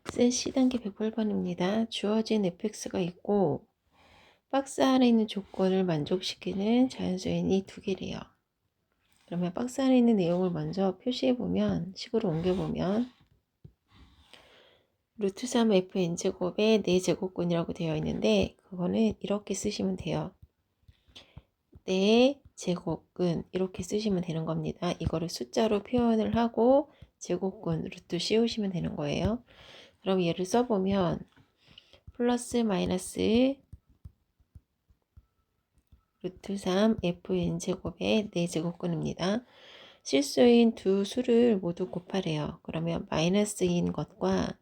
셋 C단계 108번입니다. 주어진 fx가 있고 박스 안에 있는 조건을 만족시키는 자연수인이 두 개래요. 그러면 박스 안에 있는 내용을 먼저 표시해보면, 식으로 옮겨보면 루트 3 fn제곱의 4제곱근이라고 되어 있는데, 그거는 이렇게 쓰시면 돼요. 4제곱근 이렇게 쓰시면 되는 겁니다. 이거를 숫자로 표현을 하고 제곱근 루트 씌우시면 되는 거예요. 그럼 얘를 써보면 플러스 마이너스 루트 3 fn제곱의 4제곱근입니다. 실수인 두 수를 모두 곱하래요. 그러면 마이너스인 것과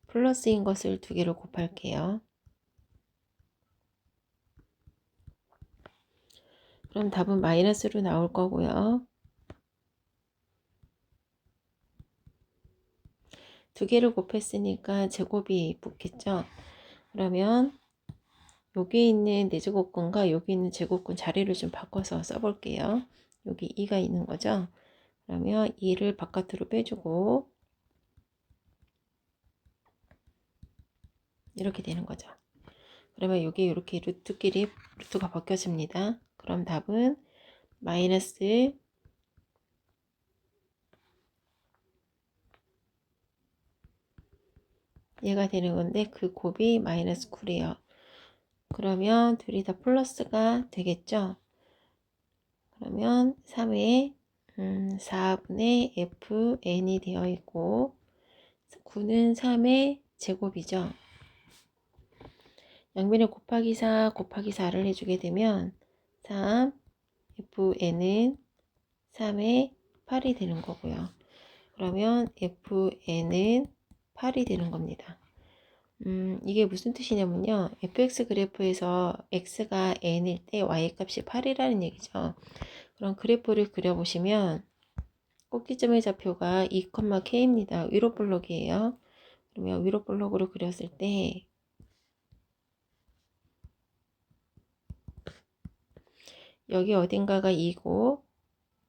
플러스인 것을 두 개를 곱할게요. 그럼 답은 마이너스로 나올 거고요. 두 개를 곱했으니까 제곱이 붙겠죠. 그러면 여기 있는 4제곱근과 여기 있는 제곱근 자리를 좀 바꿔서 써볼게요. 여기 2가 있는 거죠. 그러면 2를 바깥으로 빼주고 이렇게 되는 거죠. 그러면 여기 이렇게 루트가 벗겨집니다. 그럼 답은 마이너스 얘가 되는 건데 그 곱이 마이너스 9래요. 그러면 둘이 다 플러스가 되겠죠. 그러면 3에 4분의 fn이 되어 있고 9는 3의 제곱이죠. 양변에 곱하기 4 곱하기 4를 해주게 되면 3 fn은 3의 8이 되는 거고요. 그러면 fn은 8이 되는 겁니다. 이게 무슨 뜻이냐면요. fx 그래프에서 x가 n일 때 y 값이 8이라는 얘기죠. 그럼 그래프를 그려보시면 꼭지점의 좌표가 2,k입니다. 위로 볼록이에요. 그러면 위로 볼록으로 그렸을 때 여기 어딘가가 2고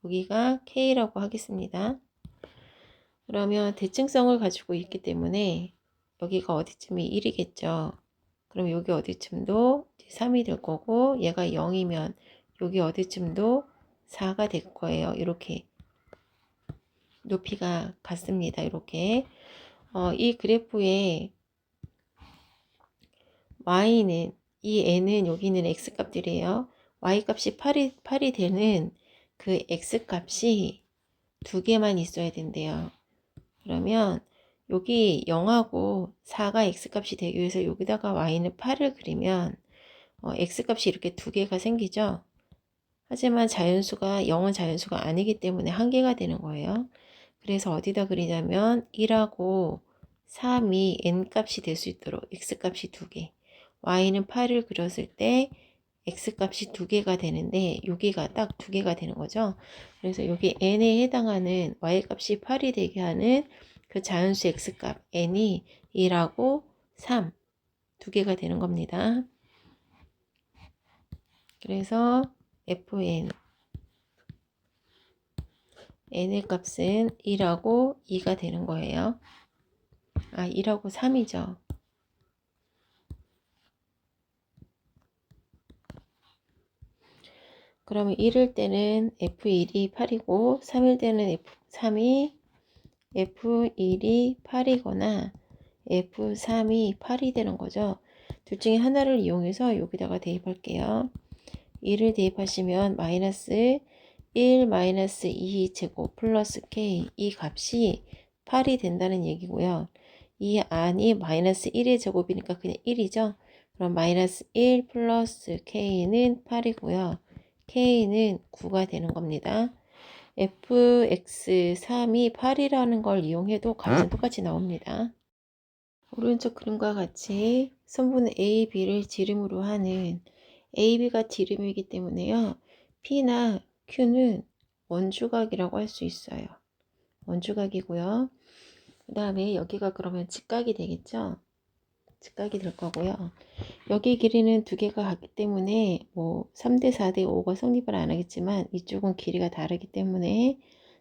여기가 k라고 하겠습니다. 그러면 대칭성을 가지고 있기 때문에 여기가 어디쯤이 1이겠죠. 그럼 여기 어디쯤도 3이 될 거고 얘가 0이면 여기 어디쯤도 4가 될 거예요. 이렇게 높이가 같습니다. 이렇게 이 그래프에 y는 이 n은 여기는 x 값들이에요. y 값이 8이 되는 그 x 값이 두 개만 있어야 된대요. 그러면 여기 0하고 4가 x값이 되기 위해서 여기다가 y는 8을 그리면 x값이 이렇게 두 개가 생기죠. 하지만 자연수가 0은 자연수가 아니기 때문에 한 개가 되는 거예요. 그래서 어디다 그리냐면 1하고 3이 n값이 될 수 있도록 x값이 두 개, y는 8을 그렸을 때 x값이 두 개가 되는데 여기가 딱 두 개가 되는 거죠. 그래서 여기 n에 해당하는 y값이 8이 되게 하는 그 자연수 x값 n이 1하고 3 두 개가 되는 겁니다. 그래서 fn n의 값은 1하고 2가 되는 거예요. 1하고 3이죠. 그러면 1일 때는 f1이 8이고 3일 때는 f3이 f1이 8이거나 f3이 8이 되는 거죠. 둘 중에 하나를 이용해서 여기다가 대입할게요. 2를 대입하시면 마이너스 1 마이너스 2 제곱 플러스 k 이 값이 8이 된다는 얘기고요. 이 안이 마이너스 1의 제곱이니까 그냥 1이죠. 그럼 마이너스 1 플러스 k는 8이고요. k는 9가 되는 겁니다. fx3이 8이라는 걸 이용해도 값은 똑같이 나옵니다. 오른쪽 그림과 같이 선분 A, B를 지름으로 하는 AB가 지름이기 때문에요. P나 Q는 원주각이라고 할 수 있어요. 원주각이고요. 그 다음에 여기가 그러면 직각이 되겠죠. 직각이 될 거고요. 여기 길이는 두 개가 같기 때문에 뭐 3대 4대 5가 성립을 안 하겠지만 이쪽은 길이가 다르기 때문에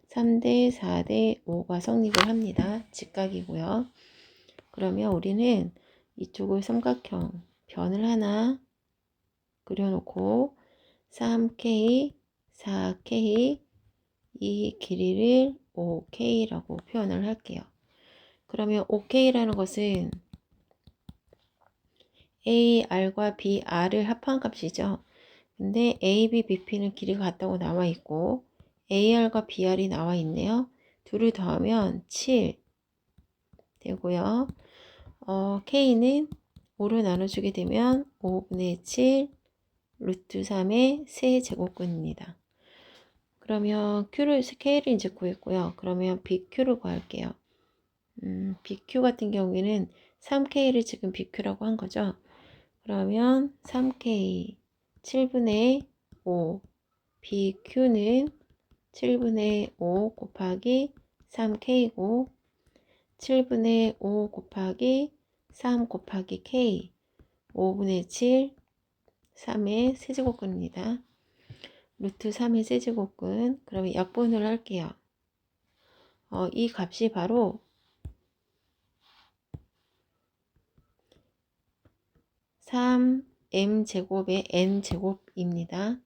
3대 4대 5가 성립을 합니다. 직각이고요. 그러면 우리는 이쪽을 삼각형 변을 하나 그려놓고 3K, 4K, 이 길이를 5K라고 표현을 할게요. 그러면 5K라는 것은 AR과 BR을 합한 값이죠. 근데 AB, BP는 길이가 같다고 나와 있고 AR과 BR이 나와 있네요. 둘을 더하면 7 되고요. K는 5로 나눠주게 되면 5분의 7 루트 3의 세제곱근입니다. 그러면 K를 이제 구했고요. 그러면 BQ를 구할게요. BQ 같은 경우에는 3K를 지금 BQ라고 한 거죠. 그러면 3K 7분의 5 BQ는 7분의 5 곱하기 3K고 7분의 5 곱하기 3 곱하기 K 5분의 7 3의 세제곱근입니다. 루트 3의 세제곱근. 그러면 약분을 할게요. 이 값이 바로 3m제곱의 n제곱입니다.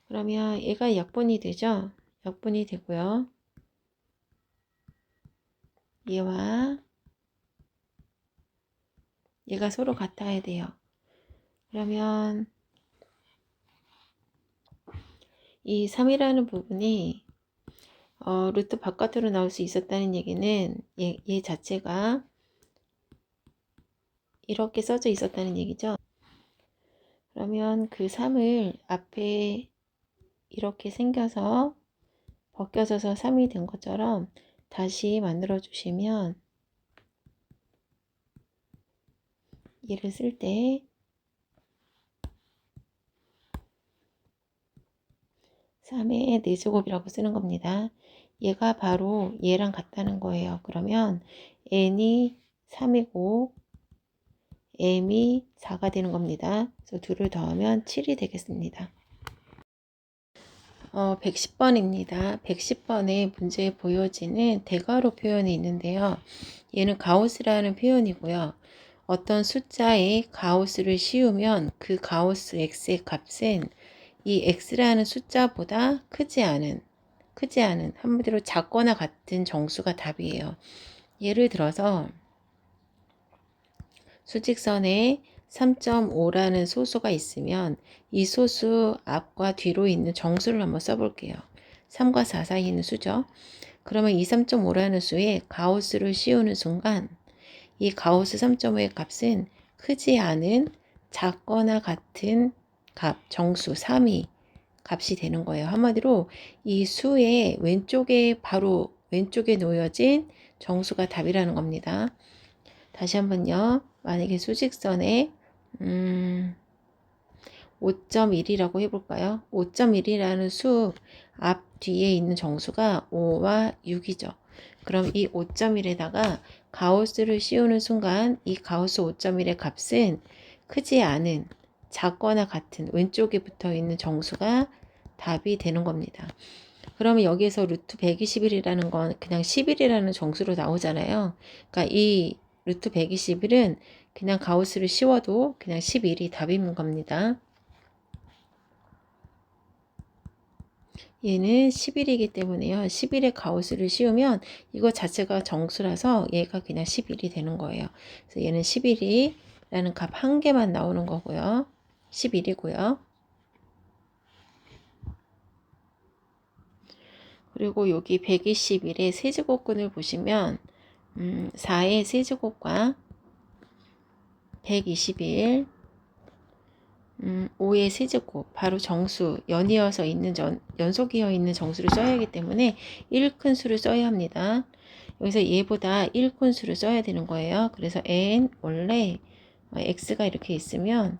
그러면 얘가 약분이 되죠? 약분이 되고요. 얘와 얘가 서로 같아야 돼요. 그러면 이 3이라는 부분이 루트 바깥으로 나올 수 있었다는 얘기는 얘 자체가 이렇게 써져 있었다는 얘기죠. 그러면 그 3을 앞에 이렇게 생겨서 벗겨져서 3이 된 것처럼 다시 만들어 주시면 얘를 쓸 때 3의 4제곱이라고 쓰는 겁니다. 얘가 바로 얘랑 같다는 거예요. 그러면 n이 3이고 m이 4가 되는 겁니다. 그래서 둘을 더하면 7이 되겠습니다. 110번입니다. 110번의 문제에 보여지는 대괄호 표현이 있는데요. 얘는 가우스라는 표현이고요. 어떤 숫자에 가우스를 씌우면 그 가우스 x의 값은 이 x라는 숫자보다 크지 않은 한마디로 작거나 같은 정수가 답이에요. 예를 들어서 수직선에 3.5라는 소수가 있으면 이 소수 앞과 뒤로 있는 정수를 한번 써볼게요. 3과 4 사이에 있는 수죠. 그러면 이 3.5라는 수에 가우스를 씌우는 순간 이 가우스 3.5의 값은 크지 않은 작거나 같은 값, 정수 3이 값이 되는 거예요. 한마디로 이 수의 바로 왼쪽에 놓여진 정수가 답이라는 겁니다. 다시 한번요. 만약에 수직선에 5.1이라고 해볼까요? 5.1이라는 수 앞 뒤에 있는 정수가 5와 6이죠. 그럼 이 5.1에다가 가우스를 씌우는 순간 이 가우스 5.1의 값은 크지 않은 작거나 같은 왼쪽에 붙어 있는 정수가 답이 되는 겁니다. 그러면 여기에서 루트 121이라는 건 그냥 11이라는 정수로 나오잖아요. 그러니까 이 루트 121은 그냥 가우스를 씌워도 그냥 11이 답인 겁니다. 얘는 11이기 때문에요. 11의 가우스를 씌우면 이거 자체가 정수라서 얘가 그냥 11이 되는 거예요. 그래서 얘는 11이라는 값 한 개만 나오는 거고요. 11이고요. 그리고 여기 121의 세제곱근을 보시면 4의 세제곱과 121 5의 세제곱 바로 정수 연이어서 있는 연속이어 있는 정수를 써야 하기 때문에 1큰 수를 써야 합니다. 여기서 얘보다 1큰 수를 써야 되는 거예요. 그래서 n 원래 x가 이렇게 있으면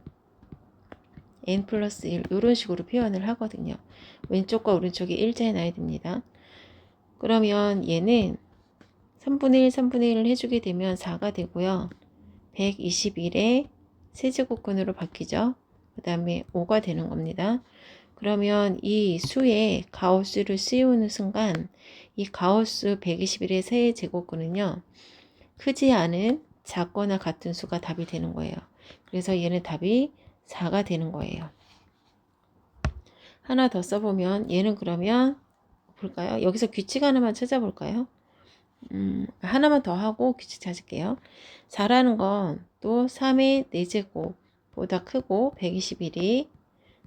n 플러스 1 이런 식으로 표현을 하거든요. 왼쪽과 오른쪽이 일자에 놔야 됩니다. 그러면 얘는 3분의 1, 3분의 1을 해주게 되면 4가 되고요. 121의 세제곱근으로 바뀌죠. 그 다음에 5가 되는 겁니다. 그러면 이 수에 가우스를 씌우는 순간 이 가우스 121의 세제곱근은요. 크지 않은 작거나 같은 수가 답이 되는 거예요. 그래서 얘는 답이 4가 되는 거예요. 하나 더 써보면 얘는 그러면 볼까요? 여기서 규칙 하나만 찾아볼까요? 하나만 더 하고 규칙 찾을게요. 4라는 건 또 3의 4제곱보다 크고 121이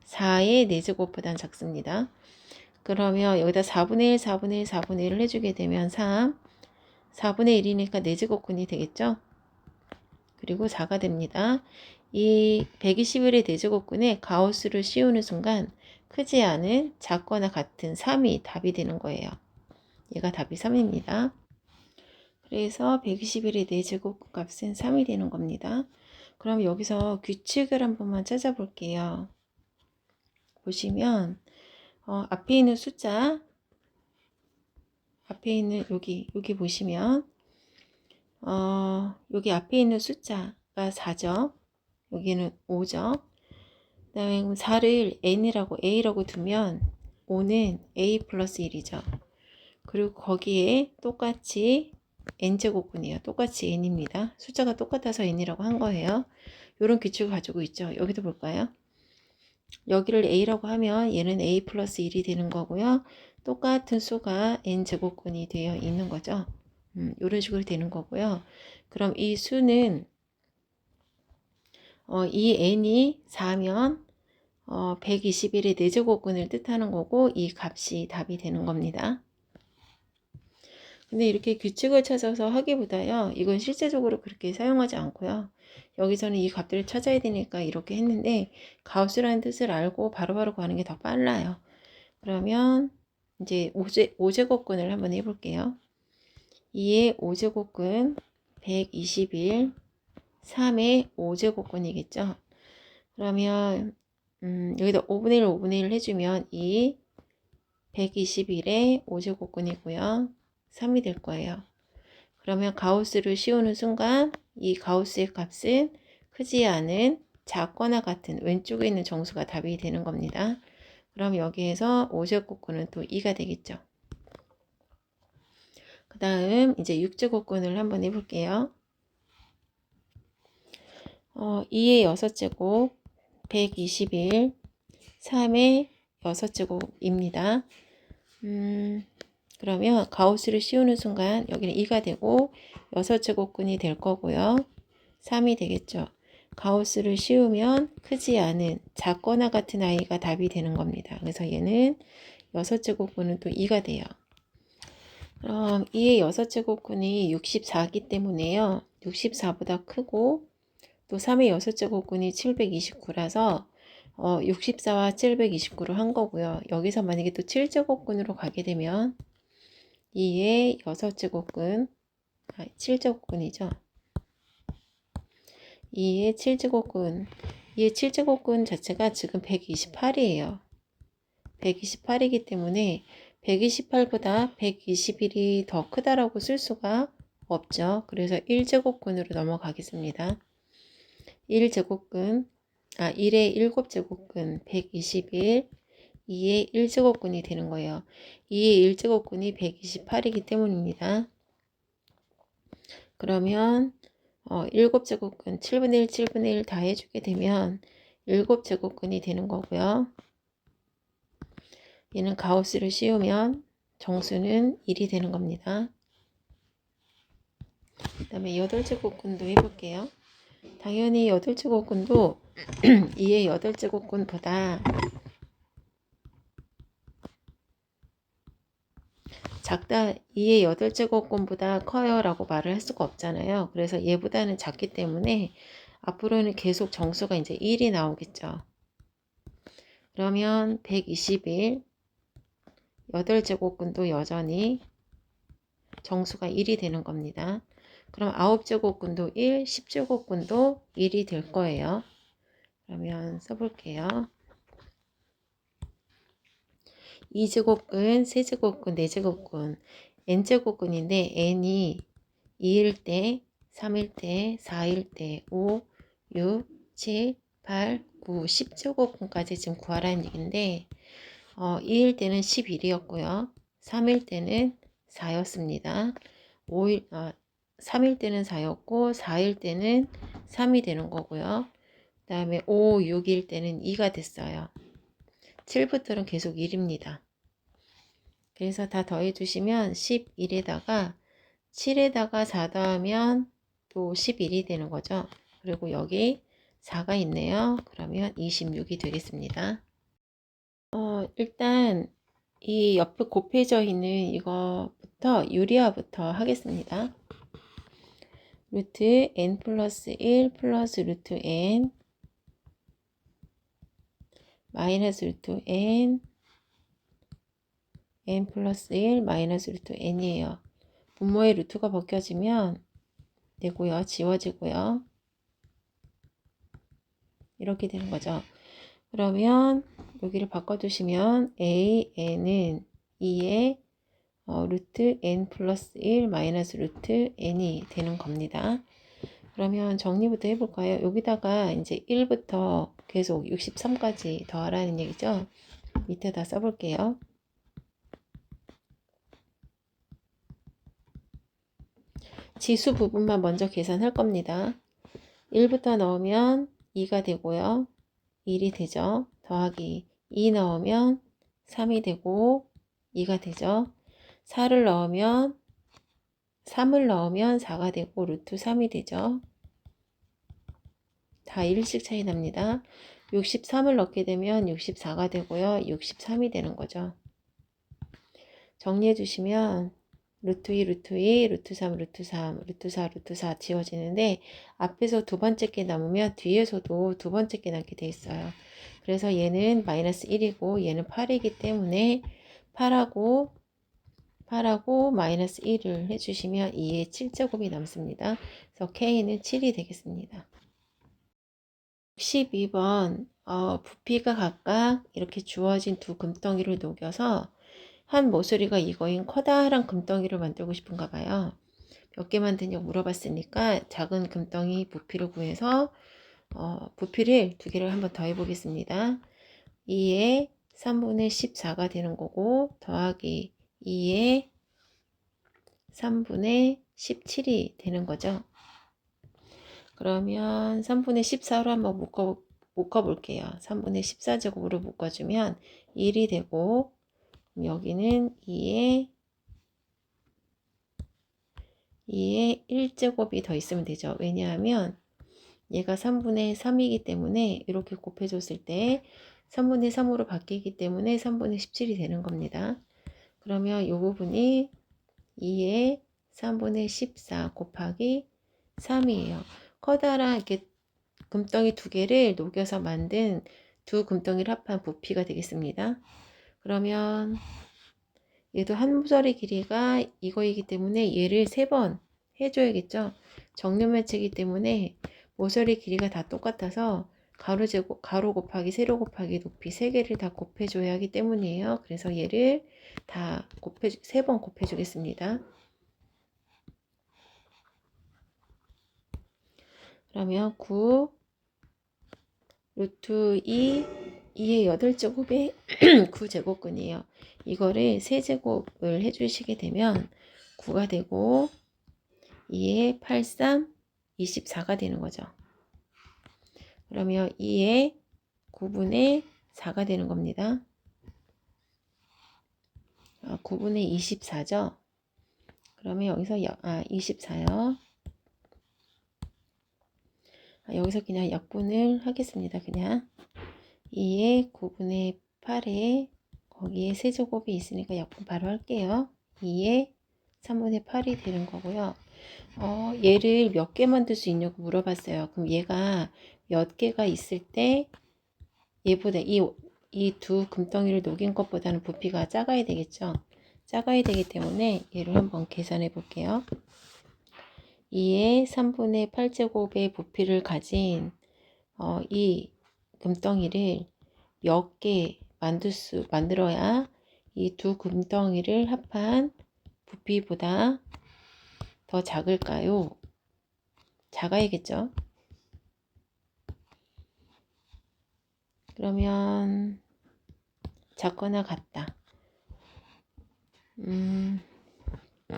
4의 4제곱보다 작습니다. 그러면 여기다 4분의 1, 4분의 1, 4분의 1을 해주게 되면 3, 4분의 1이니까 4제곱근이 되겠죠? 그리고 4가 됩니다. 이 121의 4제곱근에 가우스를 씌우는 순간 크지 않은 작거나 같은 3이 답이 되는 거예요. 얘가 답이 3입니다. 그래서 121의 4제곱 값은 3이 되는 겁니다. 그럼 여기서 규칙을 한 번만 찾아볼게요. 보시면 앞에 있는 숫자, 앞에 있는 여기 보시면 여기 앞에 있는 숫자가 4죠. 여기는 5죠. 그 다음에 4를 n이라고 a라고 두면 5는 a 플러스 1이죠. 그리고 거기에 똑같이 n제곱근이에요. 똑같이 n입니다. 숫자가 똑같아서 n이라고 한 거예요. 이런 규칙을 가지고 있죠. 여기도 볼까요? 여기를 a라고 하면 얘는 a 플러스 1이 되는 거고요. 똑같은 수가 n제곱근이 되어 있는 거죠. 이런 식으로 되는 거고요. 그럼 이 수는 이 n이 4면 121의 4제곱근을 뜻하는 거고 이 값이 답이 되는 겁니다. 근데 이렇게 규칙을 찾아서 하기보다요. 이건 실제적으로 그렇게 사용하지 않고요. 여기서는 이 값들을 찾아야 되니까 이렇게 했는데 가우스라는 뜻을 알고 바로바로 구하는 게 더 빨라요. 그러면 이제 5제곱근을 한번 해볼게요. 2의 5제곱근 121, 3의 5제곱근이겠죠. 그러면 여기다 5분의 1, 5분의 1 해주면 이 121의 5제곱근이고요. 3이 될 거예요. 그러면 가우스를 씌우는 순간 이 가우스의 값은 크지 않은 작거나 같은 왼쪽에 있는 정수가 답이 되는 겁니다. 그럼 여기에서 5제곱근은 또 2가 되겠죠. 그 다음 이제 6제곱근을 한번 해볼게요. 2의 6제곱 121 3의 6제곱입니다. 그러면 가우스를 씌우는 순간 여기는 2가 되고 6제곱근이 될 거고요. 3이 되겠죠. 가우스를 씌우면 크지 않은 작거나 같은 아이가 답이 되는 겁니다. 그래서 얘는 6제곱근은 또 2가 돼요. 그럼 2의 6제곱근이 64기 때문에요. 64보다 크고 또 3의 6제곱근이 729라서 64와 729로 한 거고요. 여기서 만약에 또 7제곱근으로 가게 되면 2의 6제곱근 7제곱근이죠. 2의 7제곱근 2의 7제곱근 자체가 지금 128이에요. 128이기 때문에 128보다 121이 더 크다라고 쓸 수가 없죠. 그래서 1제곱근으로 넘어가겠습니다. 1제곱근 1의 7제곱근 121 2의 1제곱근이 되는 거예요. 2의 1제곱근이 128이기 때문입니다. 그러면 7제곱근 7분의 1, 7분의 1 다 해주게 되면 7제곱근이 되는 거고요. 얘는 가우스를 씌우면 정수는 1이 되는 겁니다. 그 다음에 8제곱근도 해볼게요. 당연히 8제곱근도 2의 8제곱근보다 작다 2의 8제곱근보다 커요 라고 말을 할 수가 없잖아요. 그래서 얘보다는 작기 때문에 앞으로는 계속 정수가 이제 1이 나오겠죠. 그러면 121 8제곱근도 여전히 정수가 1이 되는 겁니다. 그럼 9제곱근도 1, 10제곱근도 1이 될 거예요. 그러면 써볼게요. 2제곱근, 3제곱근, 4제곱근, n제곱근인데 n이 2일 때, 3일 때, 4일 때, 5, 6, 7, 8, 9, 10제곱근까지 지금 구하라는 얘기인데 2일 때는 11이었고요. 3일 때는 4였습니다. 3일 때는 4였고 4일 때는 3이 되는 거고요. 그 다음에 5, 6일 때는 2가 됐어요. 7부터는 계속 1입니다. 그래서 다 더해주시면 11에다가 7에다가 4 더하면 또 11이 되는 거죠. 그리고 여기 4가 있네요. 그러면 26이 되겠습니다. 일단 이 옆에 곱해져 있는 이거부터 유리화부터 하겠습니다. 루트 n 플러스 1 플러스 루트 n 마이너스 루트 n n 플러스 1 마이너스 루트 n이에요. 분모의 루트가 벗겨지면 되고요. 지워지고요. 이렇게 되는 거죠. 그러면 여기를 바꿔두시면 a,n은 2의 루트 n 플러스 1 마이너스 루트 n이 되는 겁니다. 그러면 정리부터 해볼까요? 여기다가 이제 1부터 계속 63까지 더하라는 얘기죠. 밑에다 써볼게요. 지수 부분만 먼저 계산할 겁니다. 1부터 넣으면 2가 되고요. 1이 되죠. 더하기 2 넣으면 3이 되고 2가 되죠. 4를 넣으면 3을 넣으면 4가 되고 루트 3이 되죠. 다 1씩 차이 납니다. 63을 넣게 되면 64가 되고요. 63이 되는 거죠. 정리해 주시면 루트 2, 루트 2, 루트 3, 루트 3, 루트 4, 루트 4 지워지는데 앞에서 두 번째 게 남으면 뒤에서도 두 번째 게 남게 돼 있어요. 그래서 얘는 마이너스 1이고 얘는 8이기 때문에 8하고 마이너스 1을 해주시면 2의 7제곱이 남습니다. 그래서 K는 7이 되겠습니다. 12번 부피가 각각 이렇게 주어진 두 금덩이를 녹여서 한 모서리가 이거인 커다란 금덩이를 만들고 싶은가 봐요. 몇 개 만드냐고 물어봤으니까 작은 금덩이 부피를 구해서 부피를 두 개를 한번 더 해보겠습니다. 2의 3분의 14가 되는 거고 더하기 2의 3분의 17이 되는 거죠. 그러면 3분의 14로 한번 묶어볼게요. 3분의 14제곱으로 묶어주면 1이 되고 여기는 2의 1제곱이 더 있으면 되죠. 왜냐하면 얘가 3분의 3이기 때문에 이렇게 곱해줬을 때 3분의 3으로 바뀌기 때문에 3분의 17이 되는 겁니다. 그러면 이 부분이 2의 3분의 14 곱하기 3이에요. 커다란 이렇게 금덩이 두 개를 녹여서 만든 두 금덩이를 합한 부피가 되겠습니다. 그러면 얘도 한 모서리 길이가 이거이기 때문에 얘를 3번 해줘야겠죠. 정육면체이기 때문에 모서리 길이가 다 똑같아서 가로 곱하기 세로 곱하기 높이 3개를 다 곱해줘야 하기 때문이에요. 그래서 얘를 다 3번 곱해주겠습니다. 그러면 9 루트 2의 8제곱에 9제곱근이에요. 이거를 세제곱을 해주시게 되면 9가 되고 2의 8, 3, 24가 되는 거죠. 그러면 2의 9분의 4가 되는 겁니다. 9분의 24죠. 그러면 여기서 24요. 여기서 그냥 약분을 하겠습니다. 그냥 2의 9분의 8에 거기에 세제곱이 있으니까 약분 바로 할게요. 2의 3분의 8이 되는 거고요. 얘를 몇 개 만들 수 있냐고 물어봤어요. 그럼 얘가 몇 개가 있을 때 얘보다 이 두 금덩이를 녹인 것보다는 부피가 작아야 되겠죠. 작아야 되기 때문에 얘를 한번 계산해 볼게요. 2의 3분의 8제곱의 부피를 가진 이 금덩이를 몇 개 만들어야 이 두 금덩이를 합한 부피보다 더 작을까요? 작아야겠죠. 그러면 작거나 같다.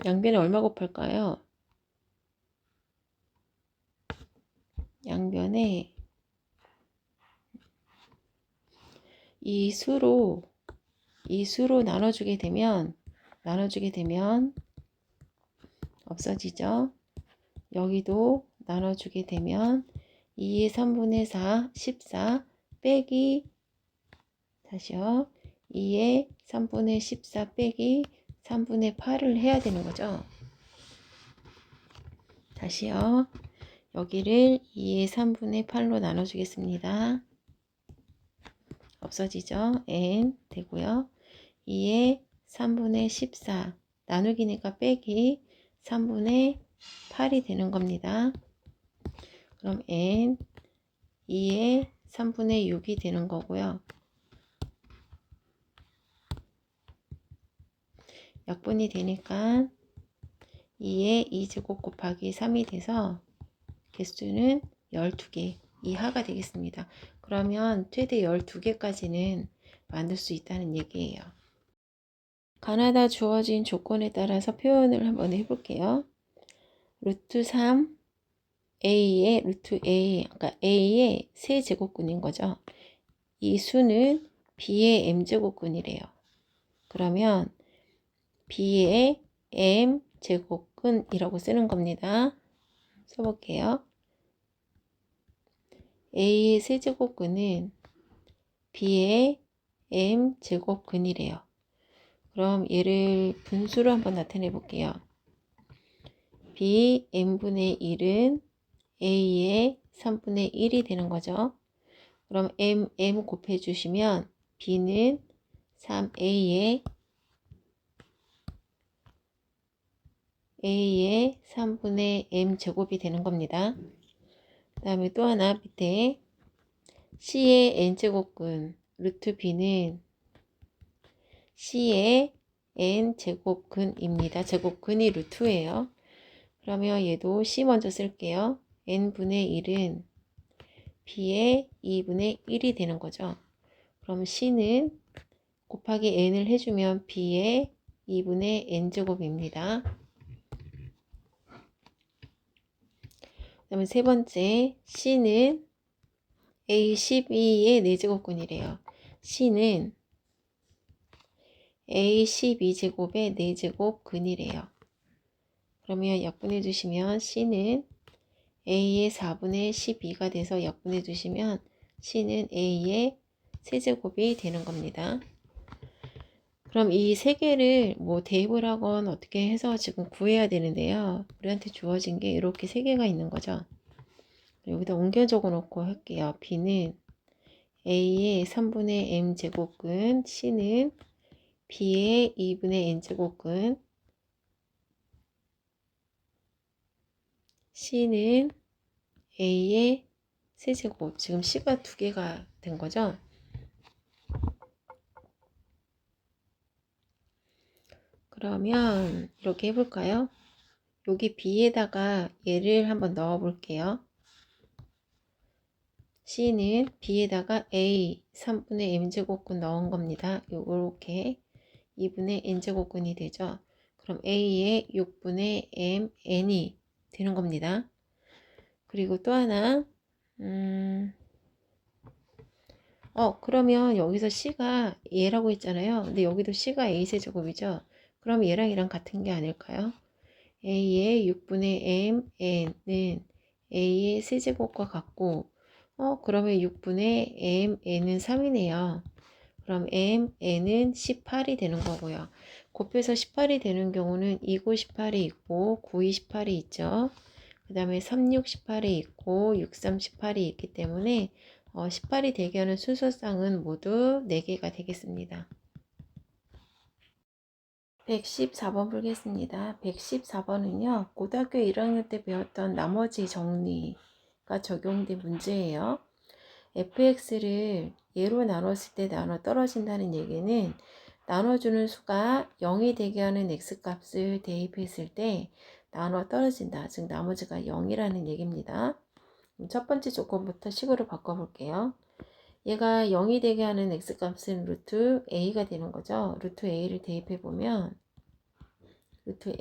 양변에 얼마 곱할까요? 양변에 이 수로 나눠주게 되면 없어지죠. 여기도 나눠주게 되면 2의 3분의 4, 14 빼기 다시요. 2의 3분의 14 빼기 3분의 8을 해야 되는 거죠. 다시요. 여기를 2의 3분의 8로 나눠주겠습니다. 없어지죠. n 되고요. 2의 3분의 14 나누기니까 빼기 3분의 8이 되는 겁니다. 그럼 n 2의 3분의 6이 되는 거고요. 약분이 되니까 2의 2제곱 곱하기 3이 돼서 개수는 12개 이하가 되겠습니다. 그러면 최대 12개까지는 만들 수 있다는 얘기예요. 가나다 주어진 조건에 따라서 표현을 한번 해볼게요. 루트 3 a의 루트 a, 그러니까 a의 세제곱근인 거죠. 이 수는 b의 m제곱근이래요. 그러면 b의 m제곱근이라고 쓰는 겁니다. 써볼게요. a의 세제곱근은 b의 m제곱근이래요. 그럼 얘를 분수로 한번 나타내 볼게요. b m분의 1은 a의 3분의 1이 되는 거죠. 그럼 m 곱해 주시면 b는 3a의 3분의 m 제곱이 되는 겁니다. 그 다음에 또 하나 밑에 c의 n제곱근 루트 b는 c의 n제곱근입니다. 제곱근이 루트예요. 그러면 얘도 c 먼저 쓸게요. n분의 1은 b의 2분의 1이 되는 거죠. 그럼 c는 곱하기 n을 해주면 b의 2분의 n제곱입니다. 그 다음에 세 번째 c는 a12의 4제곱근이래요. c는 a12제곱의 4제곱근이래요. 그러면 약분해 주시면 c는 a의 4분의 12가 돼서 약분해 주시면 c는 a의 세제곱이 되는 겁니다. 그럼 이 세 개를 뭐 대입을 하건 어떻게 해서 지금 구해야 되는데요. 우리한테 주어진 게 이렇게 세 개가 있는 거죠. 여기다 옮겨 적어 놓고 할게요. b는 a의 3분의 m제곱근, c는 b의 2분의 n제곱근, c는 a의 세제곱. 지금 c가 두 개가 된 거죠. 그러면 이렇게 해볼까요? 여기 b에다가 얘를 한번 넣어 볼게요. c는 b에다가 a 3분의 m제곱근 넣은 겁니다. 요렇게 2분의 n제곱근이 되죠. 그럼 a의 6분의 m n이 되는 겁니다. 그리고 또 하나 그러면 여기서 c가 얘라고 했잖아요. 근데 여기도 c가 a 세제곱이죠. 그럼 얘랑 얘랑 같은 게 아닐까요? a의 6분의 m n은 a의 세제곱과 같고 그러면 6분의 m n은 3이네요. 그럼 m n은 18이 되는 거고요. 곱해서 18이 되는 경우는 29, 18이 있고 92, 18이 있죠. 그 다음에 36, 18이 있고 63, 18이 있기 때문에 18이 되게 하는 순서쌍은 모두 4개가 되겠습니다. 114번 풀겠습니다. 114번은요. 고등학교 1학년 때 배웠던 나머지 정리가 적용된 문제예요. fx를 예로 나눴을 때 나눠 떨어진다는 얘기는 나눠주는 수가 0이 되게 하는 x값을 대입했을 때 나눠 떨어진다. 즉 나머지가 0이라는 얘기입니다. 첫 번째 조건부터 식으로 바꿔볼게요. 얘가 0이 되게 하는 x값은 루트 a가 되는 거죠. 루트 a를 대입해 보면 루트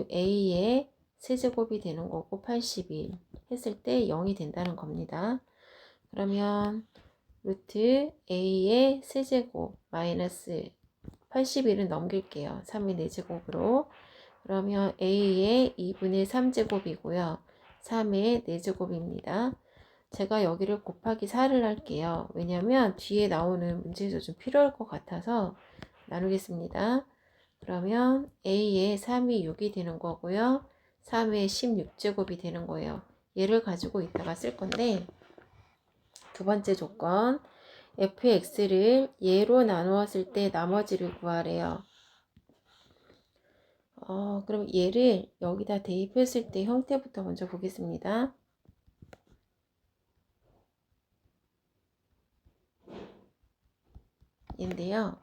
a의 세제곱이 되는 거고 81 했을 때 0이 된다는 겁니다. 그러면 루트 a의 세제곱 마이너스 81은 넘길게요. 3의 4제곱으로. 그러면 a의 2분의 3제곱이고요. 3의 4제곱입니다. 제가 여기를 곱하기 4를 할게요. 왜냐면 뒤에 나오는 문제에서 좀 필요할 것 같아서 나누겠습니다. 그러면 a의 3이 6이 되는 거고요. 3의 16제곱이 되는 거예요. 얘를 가지고 이따가 쓸 건데 두 번째 조건 fx를 얘로 나누었을 때 나머지를 구하래요. 그럼 얘를 여기다 대입했을 때 형태부터 먼저 보겠습니다. 얘인데요.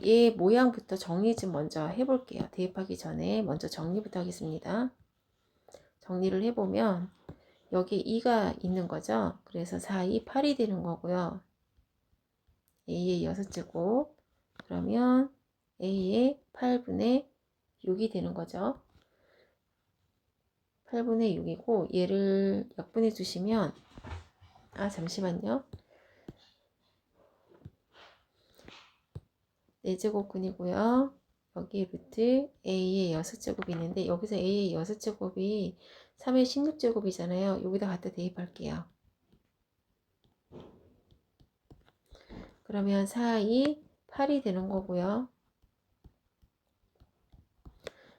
얘 모양부터 정리 좀 먼저 해볼게요. 대입하기 전에 먼저 정리부터 하겠습니다. 정리를 해보면 여기 2가 있는 거죠. 그래서 4, 2, 8이 되는 거고요. a의 6제곱 그러면 a의 8분의 6이 되는 거죠. 8분의 6이고 얘를 약분해 주시면 잠시만요. 4제곱근이고요. 여기 루트 a의 6제곱이 있는데 여기서 a의 6제곱이 3의 16제곱이잖아요. 여기다 갖다 대입할게요. 그러면 4, 2, 8이 되는 거고요.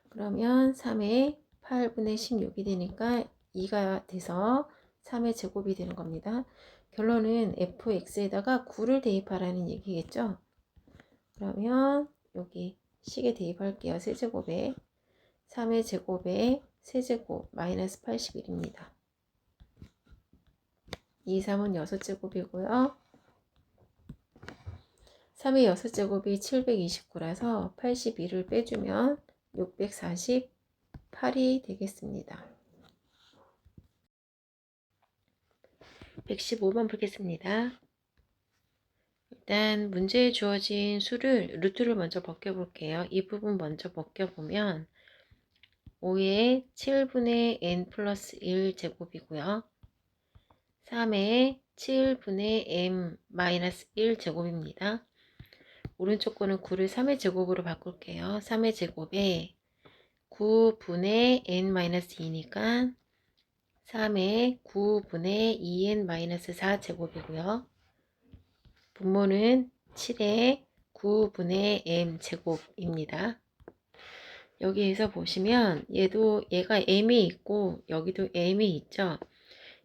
그러면 3의 8분의 16이 되니까 2가 돼서 3의 제곱이 되는 겁니다. 결론은 fx에다가 9를 대입하라는 얘기겠죠. 그러면 여기 식에 대입할게요. 세제곱에 3의 제곱에 세제곱 마이너스 81입니다. 2, 3은 6제곱이고요. 3의 6제곱이 729라서 81을 빼주면 648이 되겠습니다. 115번 보겠습니다. 일단 문제에 주어진 수를 루트를 먼저 벗겨볼게요. 이 부분 먼저 벗겨보면 5의 7분의 n 플러스 1 제곱이고요. 3의 7분의 m 마이너스 1 제곱입니다. 오른쪽 거는 9를 3의 제곱으로 바꿀게요. 3의 제곱에 9분의 n 마이너스 2니까 3의 9분의 2n 마이너스 4 제곱이고요. 분모는 7의 9분의 m 제곱입니다. 여기에서 보시면 얘가 m이 있고 여기도 m이 있죠.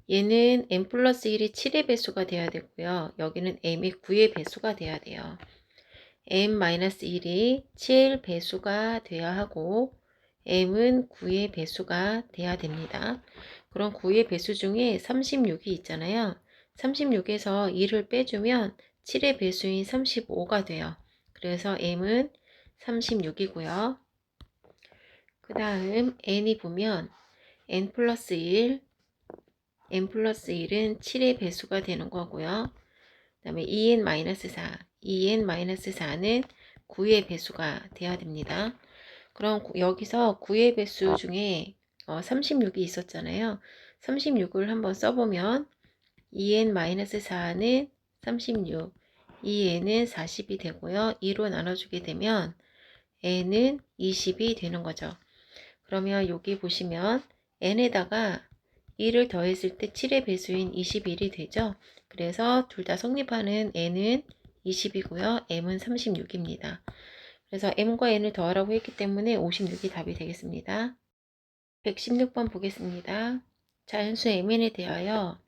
얘는 m 플러스 1이 7의 배수가 돼야 되고요. 여기는 m이 9의 배수가 돼야 돼요. m-1이 7 배수가 돼야 하고 m은 9의 배수가 돼야 됩니다. 그럼 9의 배수 중에 36이 있잖아요. 36에서 2를 빼주면 7의 배수인 35가 돼요. 그래서 m은 36이고요. 그 다음 n이 보면 n 플러스 1, n 플러스 1은 7의 배수가 되는 거고요. 그 다음에 2n-4, 2n-4는 9의 배수가 돼야 됩니다. 그럼 여기서 9의 배수 중에 36이 있었잖아요. 36을 한번 써보면 2n-4는 36, 2n은 40이 되고요. 2로 나눠주게 되면 n은 20이 되는 거죠. 그러면 여기 보시면 n에다가 2를 더했을 때 7의 배수인 21이 되죠. 그래서 둘 다 성립하는 n은 20이고요. m은 36입니다. 그래서 m과 n을 더하라고 했기 때문에 56이 답이 되겠습니다. 116번 보겠습니다. 자연수 mn에 대하여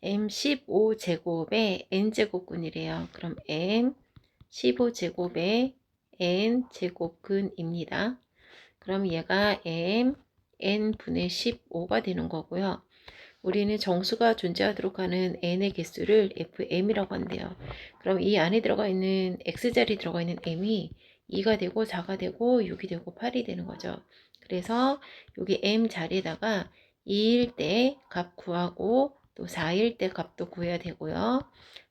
m 15제곱의 n제곱근이래요. 그럼 m 15제곱의 n제곱근입니다. 그럼 얘가 m n분의 15가 되는 거고요. 우리는 정수가 존재하도록 하는 n의 개수를 fm이라고 한대요. 그럼 이 안에 들어가 있는 x자리 들어가 있는 m이 2가 되고 4가 되고 6이 되고 8이 되는 거죠. 그래서 여기 m 자리에다가 2일 때 값 구하고 또 또 4일 때 값도 구해야 되고요.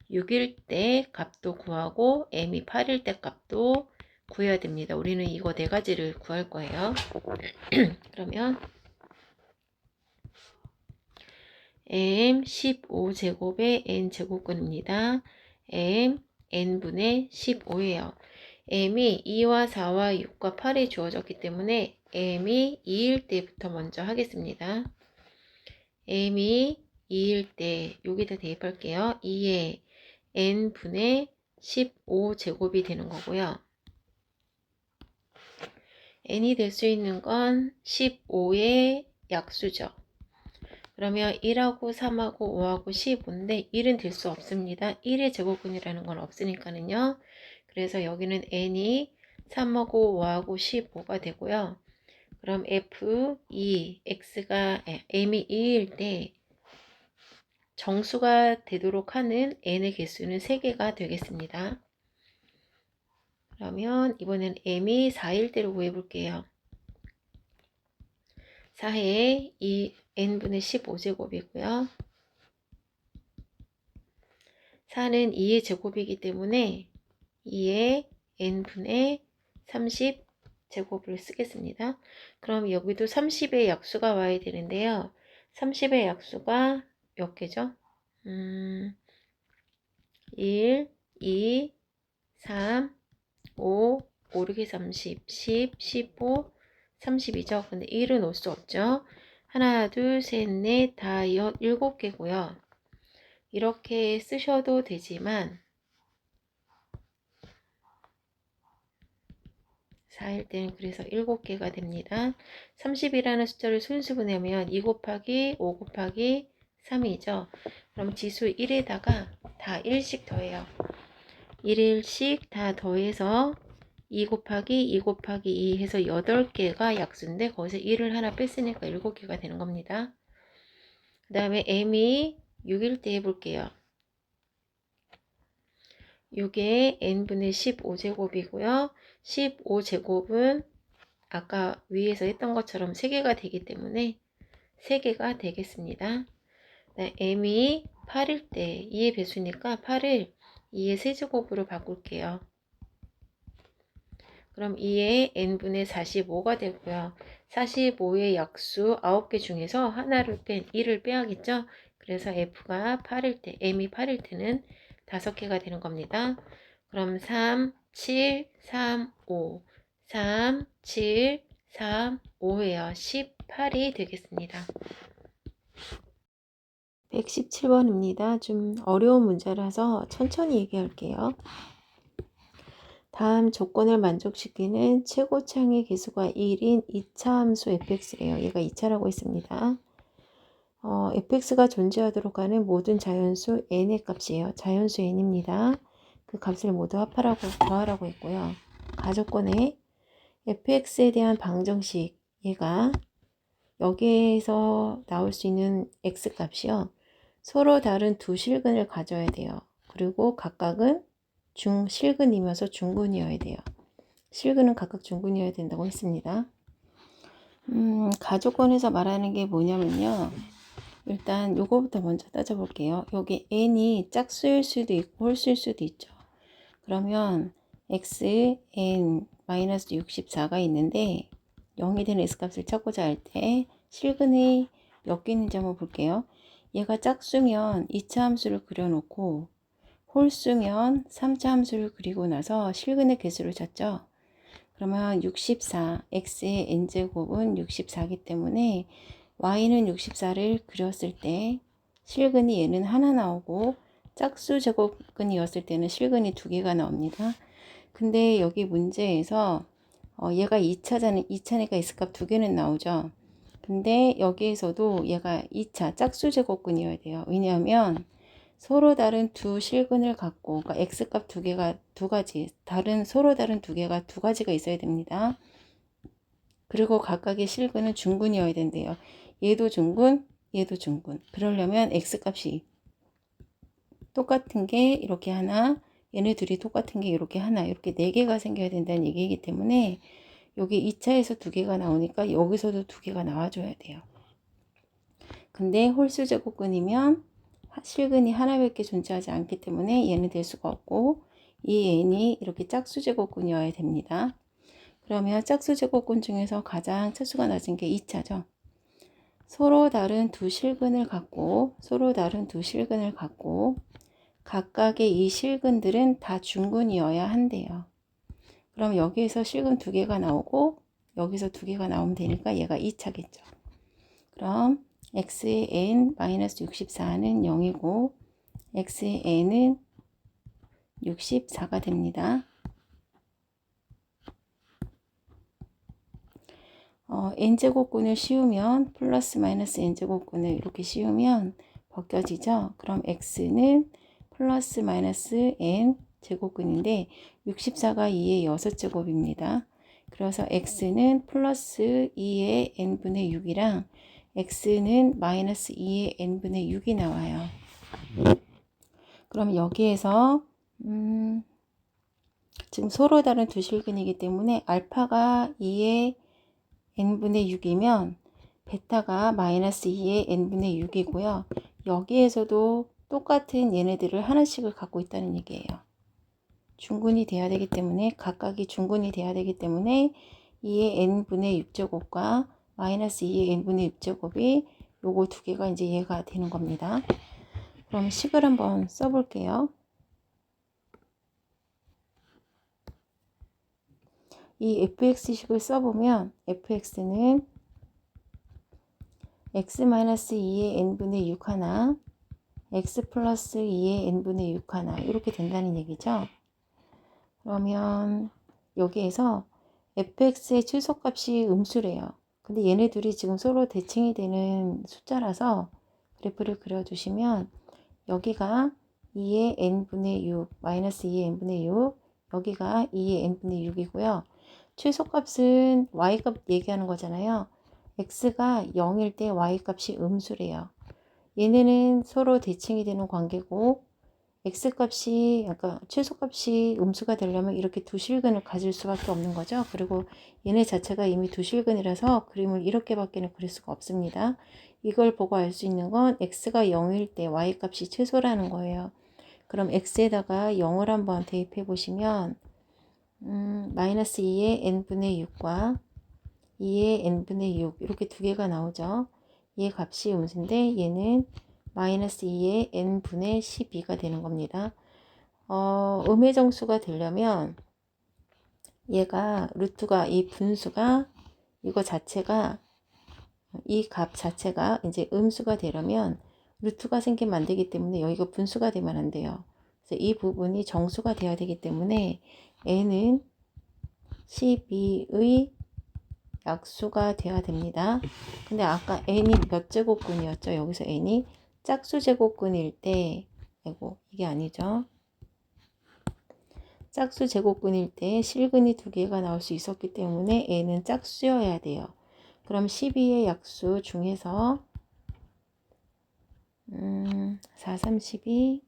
6일 때 값도 구하고 m이 8일 때 값도 구해야 됩니다. 우리는 이거 네 가지를 구할 거예요. 그러면 m 15제곱의 n제곱근입니다. m n분의 15예요. m이 2와 4와 6과 8이 주어졌기 때문에 m이 2일 때부터 먼저 하겠습니다. m이 2일 때 여기다 대입할게요. 2에 n분의 15제곱이 되는 거고요. n이 될 수 있는 건 15의 약수죠. 그러면 1하고 3하고 5하고 15인데 1은 될 수 없습니다. 1의 제곱근이라는 건 없으니까는요. 그래서 여기는 n이 3하고 5하고 15가 되고요. 그럼 f2 x가 m이 2일 때 정수가 되도록 하는 n의 개수는 3개가 되겠습니다. 그러면 이번엔 m이 4일 때로 구해 볼게요. 4에 2 n분의 15제곱이고요. 4는 2의 제곱이기 때문에 2의 n분의 30제곱을 쓰겠습니다. 그럼 여기도 30의 약수가 와야 되는데요. 30의 약수가 몇 개죠? 1, 2, 3, 5, 5, 6에 30, 10, 15, 30이죠. 근데 1은 올 수 없죠. 하나, 둘, 셋, 넷, 다 7개고요. 이렇게 쓰셔도 되지만 4일 때는 그래서 7개가 됩니다. 30이라는 숫자를 순수분해하면 2 곱하기 5 곱하기 3이죠. 그럼 지수 1에다가 다 1씩 더해요. 1일씩 다 더해서 2 곱하기 2 곱하기 2 해서 8개가 약수인데 거기서 1을 하나 뺐으니까 7개가 되는 겁니다. 그 다음에 m이 6일 때 해볼게요. 6의 n분의 15제곱이고요. 15제곱은 아까 위에서 했던 것처럼 3개가 되기 때문에 3개가 되겠습니다. m이 8일 때 2의 배수니까 8을 2의 세제곱으로 바꿀게요. 그럼 2의 n분의 45가 되고요. 45의 약수 9개 중에서 하나를 뺀 1을 빼야겠죠. 그래서 f가 8일 때, m이 8일 때는 5개가 되는 겁니다. 그럼 3, 7, 3, 5, 3, 7, 3, 5예요. 18이 되겠습니다. 117번입니다. 좀 어려운 문제라서 천천히 얘기할게요. 다음 조건을 만족시키는 최고차항의 개수가 1인 2차 함수 fx래요. 얘가 2차라고 했습니다. fx가 존재하도록 하는 모든 자연수 n의 값이에요. 자연수 n입니다. 그 값을 모두 합하라고 더하라고 했고요. 가조건에 fx에 대한 방정식 얘가 여기에서 나올 수 있는 x 값이요. 서로 다른 두 실근을 가져야 돼요. 그리고 각각은 실근이면서 중근이어야 돼요. 실근은 각각 중근이어야 된다고 했습니다. 가조건에서 말하는 게 뭐냐면요. 일단 요거부터 먼저 따져볼게요. 여기 n이 짝수일 수도 있고 홀수일 수도 있죠. 그러면 x, n, 마이너스 64가 있는데 0이 되는 x값을 찾고자 할 때 실근이 몇 개 있는지 한번 볼게요. 얘가 짝수면 2차 함수를 그려놓고 홀수면 3차 함수를 그리고 나서 실근의 개수를 찾죠. 그러면 64, x의 n제곱은 64이기 때문에 y는 64를 그렸을 때 실근이 얘는 하나 나오고 짝수 제곱근이었을 때는 실근이 2개가 나옵니다. 근데 여기 문제에서 얘가 2차잖아요. 2차니까 x값 2개는 나오죠. 근데 여기에서도 얘가 2차 짝수 제곱근이어야 돼요. 왜냐하면 서로 다른 두 실근을 갖고, 그러니까 x값 2개가 2가지, 서로 다른 2개가 2가지가 있어야 됩니다. 그리고 각각의 실근은 중근이어야 된대요. 얘도 중근, 얘도 중근. 그러려면 x값이 똑같은 게 이렇게 하나, 얘네 둘이 똑같은 게 이렇게 하나, 이렇게 4개가 생겨야 된다는 얘기이기 때문에 여기 2차에서 2개가 나오니까 여기서도 2개가 나와줘야 돼요. 근데 홀수 제곱근이면 실근이 하나밖에 존재하지 않기 때문에 얘는 될 수가 없고 이 n이 이렇게 짝수 제곱근이어야 됩니다. 그러면 짝수 제곱근 중에서 가장 차수가 낮은 게 2차죠. 서로 다른 두 실근을 갖고 각각의 이 실근들은 다 중근이어야 한대요. 그럼 여기에서 실근 2개가 나오고 여기서 2개가 나오면 되니까 얘가 2차겠죠. 그럼 x의 n-64는 0이고 x의 n은 64가 됩니다. n제곱근을 씌우면 플러스 마이너스 n제곱근을 이렇게 씌우면 벗겨지죠. 그럼 x는 플러스 마이너스 n 제곱근인데 64가 2의 6제곱입니다. 그래서 x는 플러스 2의 n분의 6이랑 x는 마이너스 2의 n분의 6이 나와요. 그럼 여기에서 지금 서로 다른 두 실근이기 때문에 알파가 2의 n분의 6이면 베타가 마이너스 2의 n분의 6이고요. 여기에서도 똑같은 얘네들을 하나씩을 갖고 있다는 얘기예요. 중근이 돼야 되기 때문에 각각이 중근이 돼야 되기 때문에 2의 n분의 6제곱과 마이너스 2의 n분의 6제곱이 요거 2개가 이제 얘가 되는 겁니다. 그럼 식을 한번 써볼게요. 이 fx식을 써보면 fx는 x-2의 n분의 6 하나 x 플러스 2의 n분의 6 하나 이렇게 된다는 얘기죠. 그러면 여기에서 fx의 최소값이 음수래요. 근데 얘네 둘이 지금 서로 대칭이 되는 숫자라서 그래프를 그려주시면 여기가 2의 n분의 6 마이너스 2의 n분의 6 여기가 2의 n분의 6이고요. 최소값은 y값 얘기하는 거잖아요. x가 0일 때 y값이 음수래요. 얘네는 서로 대칭이 되는 관계고 x값이 그러니까 최소값이 음수가 되려면 이렇게 두 실근을 가질 수밖에 없는 거죠. 그리고 얘네 자체가 이미 두 실근이라서 그림을 이렇게밖에는 그릴 수가 없습니다. 이걸 보고 알 수 있는 건 x가 0일 때 y값이 최소라는 거예요. 그럼 x에다가 0을 한번 대입해 보시면 마이너스 2의 n분의 6과 2의 n분의 6 이렇게 2개가 나오죠. 얘 값이 음수인데 얘는 마이너스 2의 n분의 12가 되는 겁니다. 음의 정수가 되려면 얘가 루트가 이 분수가 이거 자체가 이 값 자체가 이제 음수가 되려면 루트가 생기면 안 되기 때문에 여기가 분수가 되면 안 돼요. 그래서 이 부분이 정수가 되어야 되기 때문에 n은 12의 약수가 되어야 됩니다. 근데 아까 n이 몇 제곱근이었죠? 여기서 n이 짝수 제곱근일 때 이게 아니죠. 짝수 제곱근일 때 실근이 2개가 나올 수 있었기 때문에 n은 짝수여야 돼요. 그럼 12의 약수 중에서 4, 3, 12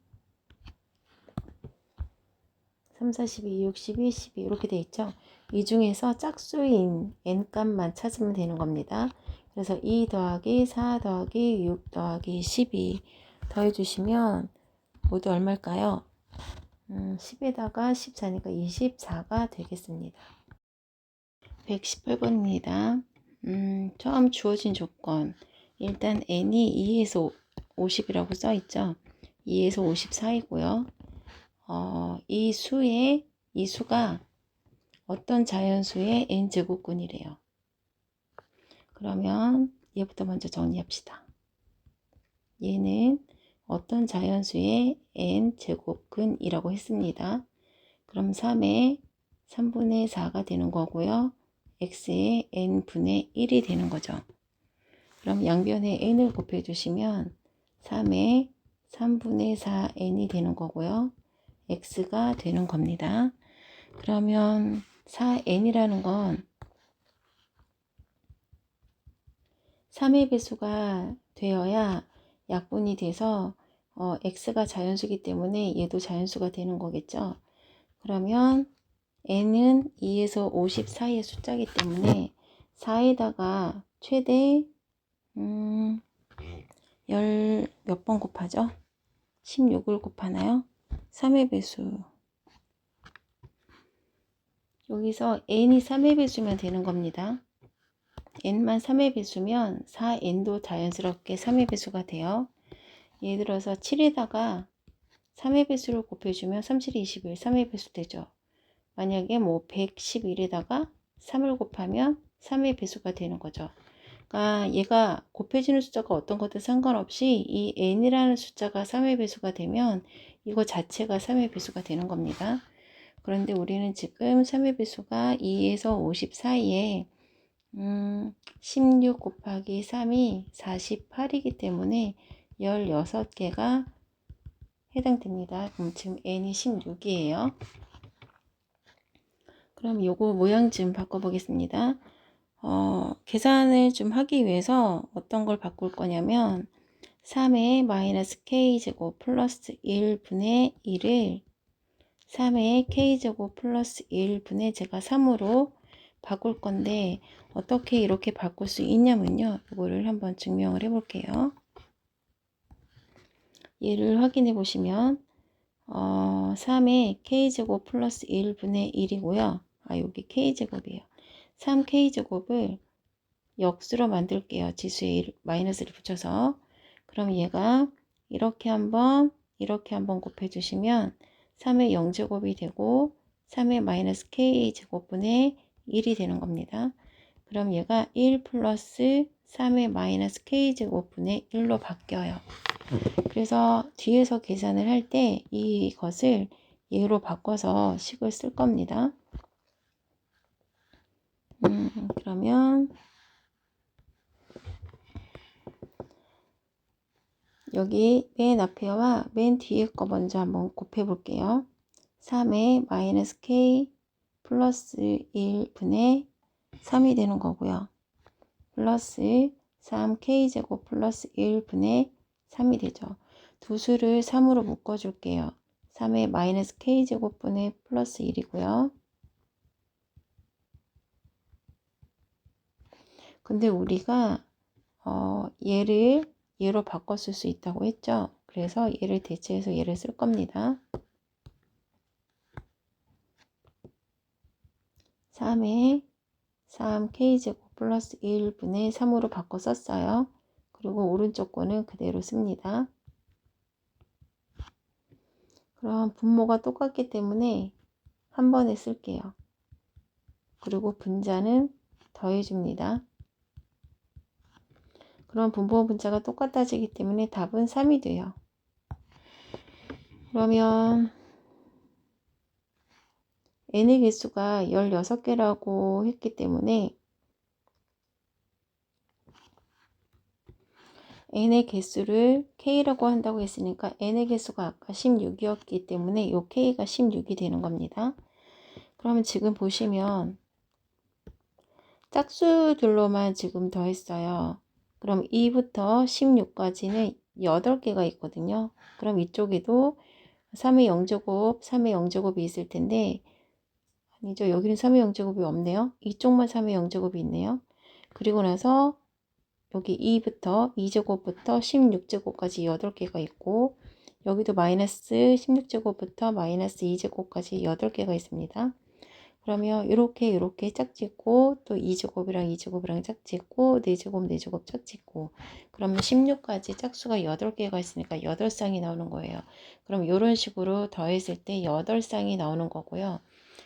3, 4, 12, 6, 12, 12 이렇게 돼 있죠. 이 중에서 짝수인 n값만 찾으면 되는 겁니다. 그래서 2 더하기 4 더하기 6 더하기 12 더해주시면 모두 얼마일까요? 10에다가 14니까 24가 되겠습니다. 118번입니다. 처음 주어진 조건. 일단 n이 2에서 50이라고 써있죠. 2에서 54이고요. 이 수가 어떤 자연수의 n제곱근이래요. 그러면 얘부터 먼저 정리합시다. 얘는 어떤 자연수의 n제곱근이라고 했습니다. 그럼 3의 3분의 4가 되는 거고요. x의 n분의 1이 되는 거죠. 그럼 양변에 n을 곱해주시면 3의 3분의 4n이 되는 거고요. x가 되는 겁니다. 그러면 4n이라는 건 3의 배수가 되어야 약분이 돼서 x가 자연수이기 때문에 얘도 자연수가 되는 거겠죠. 그러면 n은 2에서 50 사이의 숫자이기 때문에 4에다가 최대 몇 번 곱하죠? 16을 곱하나요? 3의 배수. 여기서 n이 3의 배수면 되는 겁니다. n만 3의 배수면 4n도 자연스럽게 3의 배수가 돼요. 예를 들어서 7에다가 3의 배수를 곱해주면 3, 7, 21, 3의 배수 되죠. 만약에 뭐 111에다가 3을 곱하면 3의 배수가 되는 거죠. 그러니까 얘가 곱해지는 숫자가 어떤 것도 상관없이 이 n이라는 숫자가 3의 배수가 되면 이거 자체가 3의 배수가 되는 겁니다. 그런데 우리는 지금 3의 배수가 2에서 50 사이에 16 곱하기 3이 48이기 때문에 16개가 해당됩니다. 그럼 지금 n이 16이에요. 그럼 요거 모양 좀 바꿔보겠습니다. 계산을 좀 하기 위해서 어떤 걸 바꿀 거냐면 3의 마이너스 k제곱 플러스 1분의 1을 3의 k제곱 플러스 1분의 제가 3으로 바꿀 건데 어떻게 이렇게 바꿀 수 있냐면요. 이거를 한번 증명을 해 볼게요. 얘를 확인해 보시면 3의 k제곱 플러스 1분의 1이고요. 여기 k제곱이에요. 3k제곱을 역수로 만들게요. 지수에 1, 마이너스를 붙여서. 그럼 얘가 이렇게 한번 곱해 주시면 3의 0제곱이 되고 3의 마이너스 k제곱분의 1이 되는 겁니다. 그럼 얘가 1 플러스 3의 마이너스 k제곱분의 1로 바뀌어요. 그래서 뒤에서 계산을 할 때 이것을 얘로 바꿔서 식을 쓸 겁니다. 그러면 여기 맨 앞에와 맨 뒤에 거 먼저 한번 곱해 볼게요. 3의 마이너스 k 플러스 1분의 3이 되는 거고요. 플러스 3k제곱 플러스 1분의 3이 되죠. 두 수를 3으로 묶어줄게요. 3의 마이너스 k제곱분의 플러스 1이고요. 근데 우리가 얘를 얘로 바꿨을 수 있다고 했죠. 그래서 얘를 대체해서 얘를 쓸 겁니다. 3의 3k제곱 플러스 1분의 3으로 바꿔 썼어요. 그리고 오른쪽 거는 그대로 씁니다. 그럼 분모가 똑같기 때문에 한 번에 쓸게요. 그리고 분자는 더해줍니다. 그럼 분모 분자가 똑같아지기 때문에 답은 3이 돼요. 그러면 n의 개수가 16개라고 했기 때문에 n의 개수를 k라고 한다고 했으니까 n의 개수가 아까 16이었기 때문에 이 k가 16이 되는 겁니다. 그러면 지금 보시면 짝수들로만 지금 더했어요. 그럼 2부터 16까지는 8개가 있거든요. 그럼 이쪽에도 3의 0제곱, 3의 0제곱이 있을 텐데 아니죠. 여기는 3의 0제곱이 없네요. 이쪽만 3의 0제곱이 있네요. 그리고 나서 여기 2부터 2제곱부터 16제곱까지 8개가 있고 여기도 마이너스 16제곱부터 마이너스 2제곱까지 8개가 있습니다. 그러면 이렇게 짝짓고 또 2제곱이랑 2제곱이랑 짝짓고 4제곱 4제곱 짝짓고 그러면 16까지 짝수가 8개가 있으니까 8쌍이 나오는 거예요. 그럼 이런 식으로 더했을 때 8쌍이 나오는 거고요.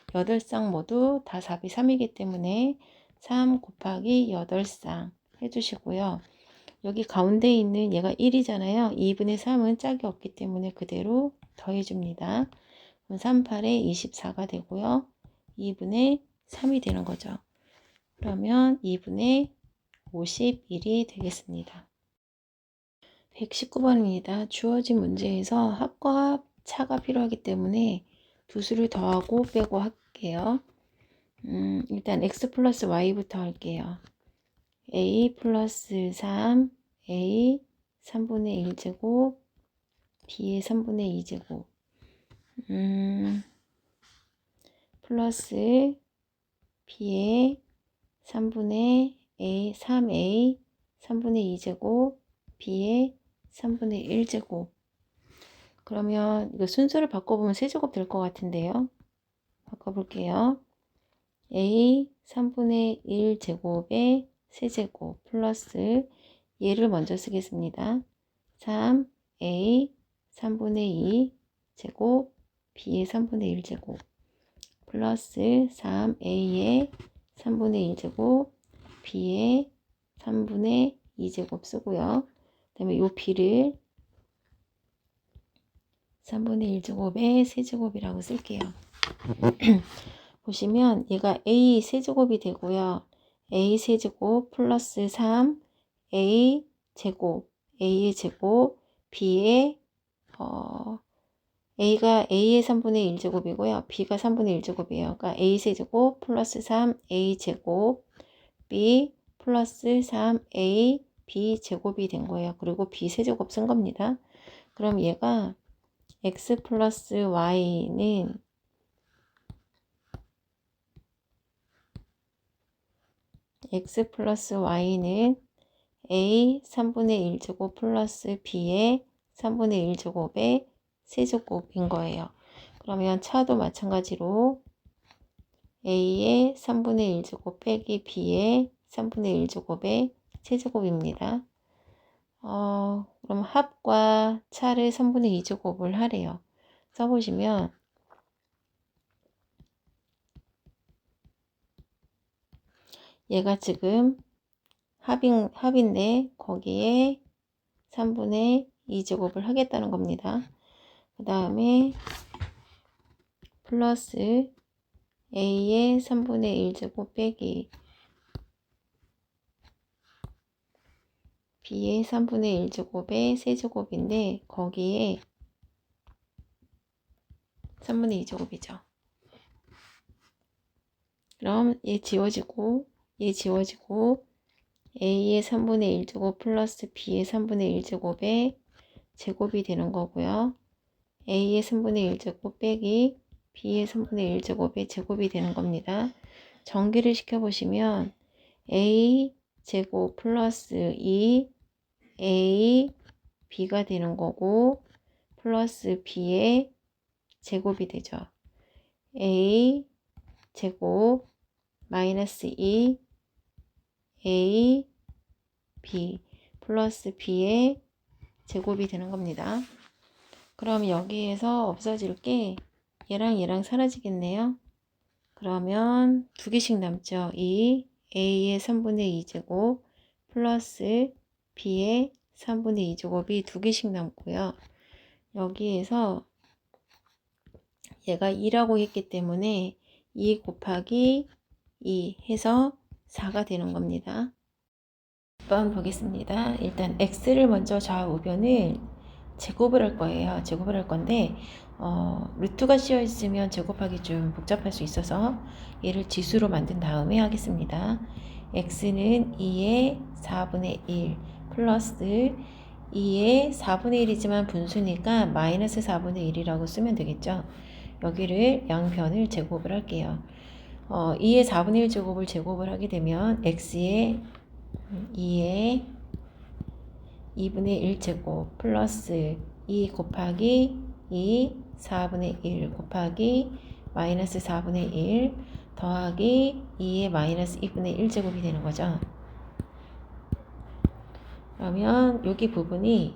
8쌍 모두 다 답이 3이기 때문에 3 곱하기 8쌍 해주시고요. 여기 가운데 있는 얘가 1이잖아요. 2분의 3은 짝이 없기 때문에 그대로 더해줍니다. 그럼 3, 8에 24가 되고요. 2분의 3이 되는 거죠. 그러면 2분의 51이 되겠습니다. 119번입니다. 주어진 문제에서 합과 합, 차가 필요하기 때문에 두 수를 더하고 빼고 할게요. 일단 x 플러스 y부터 할게요. a 플러스 3, a 3분의 1제곱, b의 3분의 2제곱, 플러스 b의 3분의 a, 3a 3분의 2제곱, b의 3분의 1제곱. 그러면 이거 순서를 바꿔보면 세제곱 될 것 같은데요. 바꿔볼게요. a 3분의 1 제곱의 세제곱 플러스 얘를 먼저 쓰겠습니다. 3a 3분의 2 제곱 b의 3분의 1 제곱 플러스 3a의 3분의 1 제곱 b의 3분의 2 제곱 쓰고요. 그 다음에 요 b를 3분의 1 제곱의 세제곱이라고 쓸게요. 보시면 얘가 a 세제곱이 되고요. a 세제곱 플러스 3 a 제곱 a의 제곱 b의 a가 a의 3분의 1 제곱이고요. b가 3분의 1 제곱이에요. 그러니까 a 세제곱 플러스 3 a 제곱 b 플러스 3 a b 제곱이 된 거예요. 그리고 b 세제곱 쓴 겁니다. 그럼 얘가 x 플러스 y는 x 플러스 y는 a 3분의 1 제곱 플러스 b의 3분의 1 제곱의 세제곱인 거예요. 그러면 차도 마찬가지로 a의 3분의 1 제곱 빼기 b의 3분의 1 제곱의 세제곱입니다. 그럼 합과 차를 3분의 2 제곱을 하래요. 써보시면 얘가 지금 합인데 거기에 3분의 2 제곱을 하겠다는 겁니다. 그 다음에 플러스 a의 3분의 1 제곱 빼기 b의 3분의 1 제곱의 세제곱인데 거기에 3분의 2 제곱이죠. 그럼 얘 지워지고 얘 지워지고 a의 3분의 1 제곱 플러스 b의 3분의 1 제곱의 제곱이 되는 거고요. a의 3분의 1 제곱 빼기 b의 3분의 1 제곱의 제곱이 되는 겁니다. 정기를 시켜보시면 a 제곱 플러스 2a b가 되는 거고 플러스 b의 제곱이 되죠. a 제곱 마이너스 2 a b 플러스 b의 제곱이 되는 겁니다. 그럼 여기에서 없어질 게 얘랑 얘랑 사라지겠네요. 그러면 두 개씩 남죠. 이 a의 3분의 2 제곱 플러스 b의 3분의 2 제곱이 두 개씩 남고요. 여기에서 얘가 2라고 했기 때문에 2 곱하기 2 해서 4가 되는 겁니다. 1번 보겠습니다. 일단 x를 먼저 좌우변을 제곱을 할 거예요. 제곱을 할 건데 루트가 씌어 있으면 제곱하기 좀 복잡할 수 있어서 얘를 지수로 만든 다음에 하겠습니다. x는 2의 4분의 1 플러스 2의 4분의 1이지만 분수니까 마이너스 4분의 1이라고 쓰면 되겠죠. 여기를 양변을 제곱을 할게요. 2의 4분의 1 제곱을 제곱을 하게 되면 x의 2의 2분의 1 제곱 플러스 2 곱하기 2 4분의 1 곱하기 마이너스 4분의 1 더하기 2의 마이너스 2분의 1 제곱이 되는 거죠. 그러면 여기 부분이